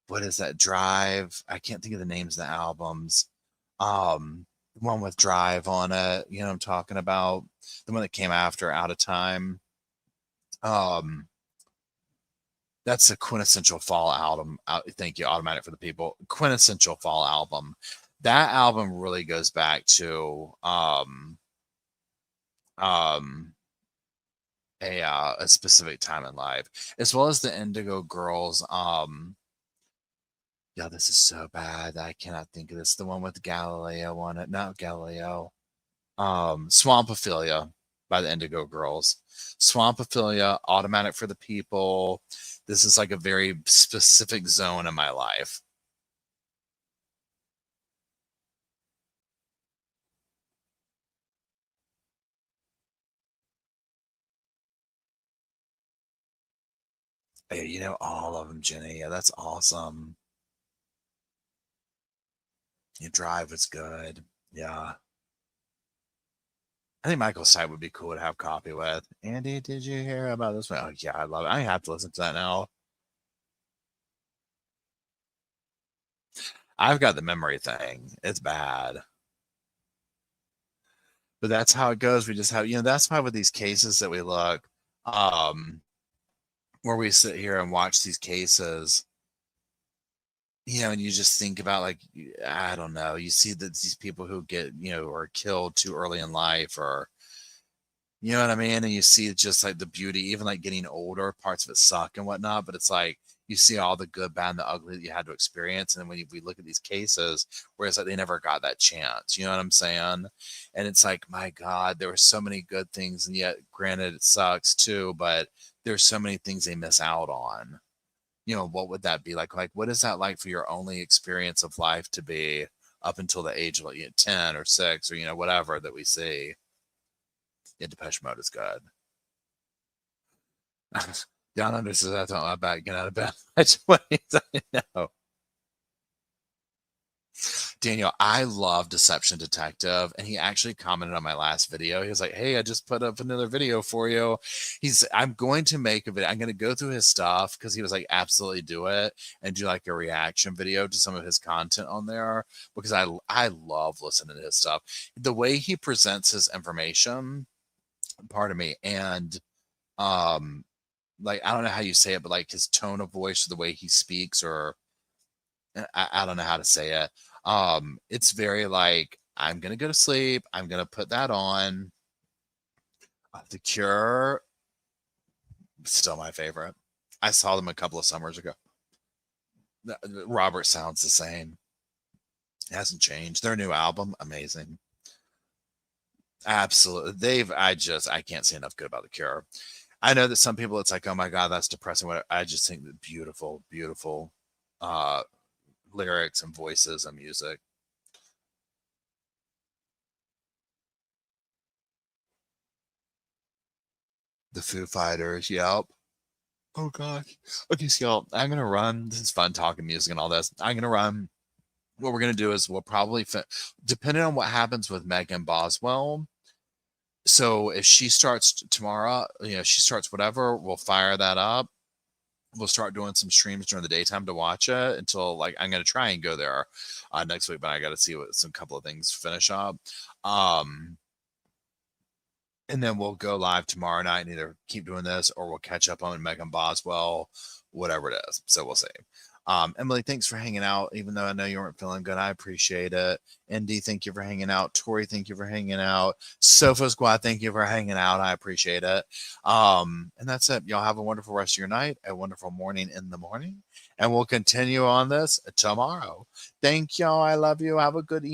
What is that? Drive. I can't think of the names of the albums. One with Drive on it. You know what I'm talking about? The one that came after Out of Time. Um, that's a quintessential fall album. Thank you, Automatic for the People. Quintessential fall album. That album really goes back to um a specific time in life, as well as the Indigo Girls. Yeah, this is so bad. I cannot think of this. The one with Galileo on it. Not Galileo. Swampophilia by the Indigo Girls. Swampophilia, Automatic for the People. This is like a very specific zone in my life. Hey, you know all of them, Jenny. Yeah, that's awesome. Your Drive was good. Yeah. I think Michael's site would be cool to have copy with. Andy, did you hear about this one? Oh, yeah, I love it. I have to listen to that now. I've got the memory thing. It's bad. But that's how it goes. We just have, that's why with these cases that we look, um, where we sit here and watch these cases, and you just think about, like, I don't know, you see that these people who get, are killed too early in life, or, you know what I mean? And you see just like the beauty, even like getting older, parts of it suck and whatnot, but it's like you see all the good, bad, and the ugly that you had to experience. And then when we look at these cases, where it's like they never got that chance, you know what I'm saying? And it's like, my God, there were so many good things. And yet, granted, it sucks too, but there's so many things they miss out on. What would that be like? Like, what is that like for your only experience of life to be up until the age of like 10 or 6 or, whatever that we see? Yeah, Depeche Mode is good. Down under says that's not my bad. Get out of bed. That's what I know. Daniel, I love Deception Detective, and he actually commented on my last video. He was like, "Hey, I just put up another video for you." I'm going to make a video. I'm going to go through his stuff because he was like, "Absolutely do it," and do like a reaction video to some of his content on there because I love listening to his stuff. The way he presents his information, pardon me, and um like, I don't know how you say it, but like his tone of voice or the way he speaks, or I don't know how to say it. It's very like, I'm gonna go to sleep, I'm gonna put that on. The Cure, still my favorite. I saw them a couple of summers ago. Robert sounds the same. It hasn't changed. Their new album, amazing. Absolutely. I can't say enough good about The Cure. I know that some people, it's like, oh my God, that's depressing. Whatever. I just think that beautiful, beautiful uh, lyrics and voices and music. The Foo Fighters, yep. Oh gosh. Okay, so y'all, I'm gonna run. This is fun talking music and all this. I'm gonna run. What we're gonna do is we'll probably, depending on what happens with Megan Boswell. So if she starts tomorrow, she starts whatever, we'll fire that up. We'll start doing some streams during the daytime to watch it until, like, I'm gonna try and go there next week, but I got to see what some couple of things finish up. And then we'll go live tomorrow night and either keep doing this or we'll catch up on Megan Boswell, whatever it is. So we'll see. Emily, thanks for hanging out. Even though I know you weren't feeling good, I appreciate it. Indy, thank you for hanging out. Tori, thank you for hanging out. Sofa Squad, thank you for hanging out. I appreciate it. And that's it. Y'all have a wonderful rest of your night, a wonderful morning in the morning, and we'll continue on this tomorrow. Thank y'all. I love you. Have a good evening.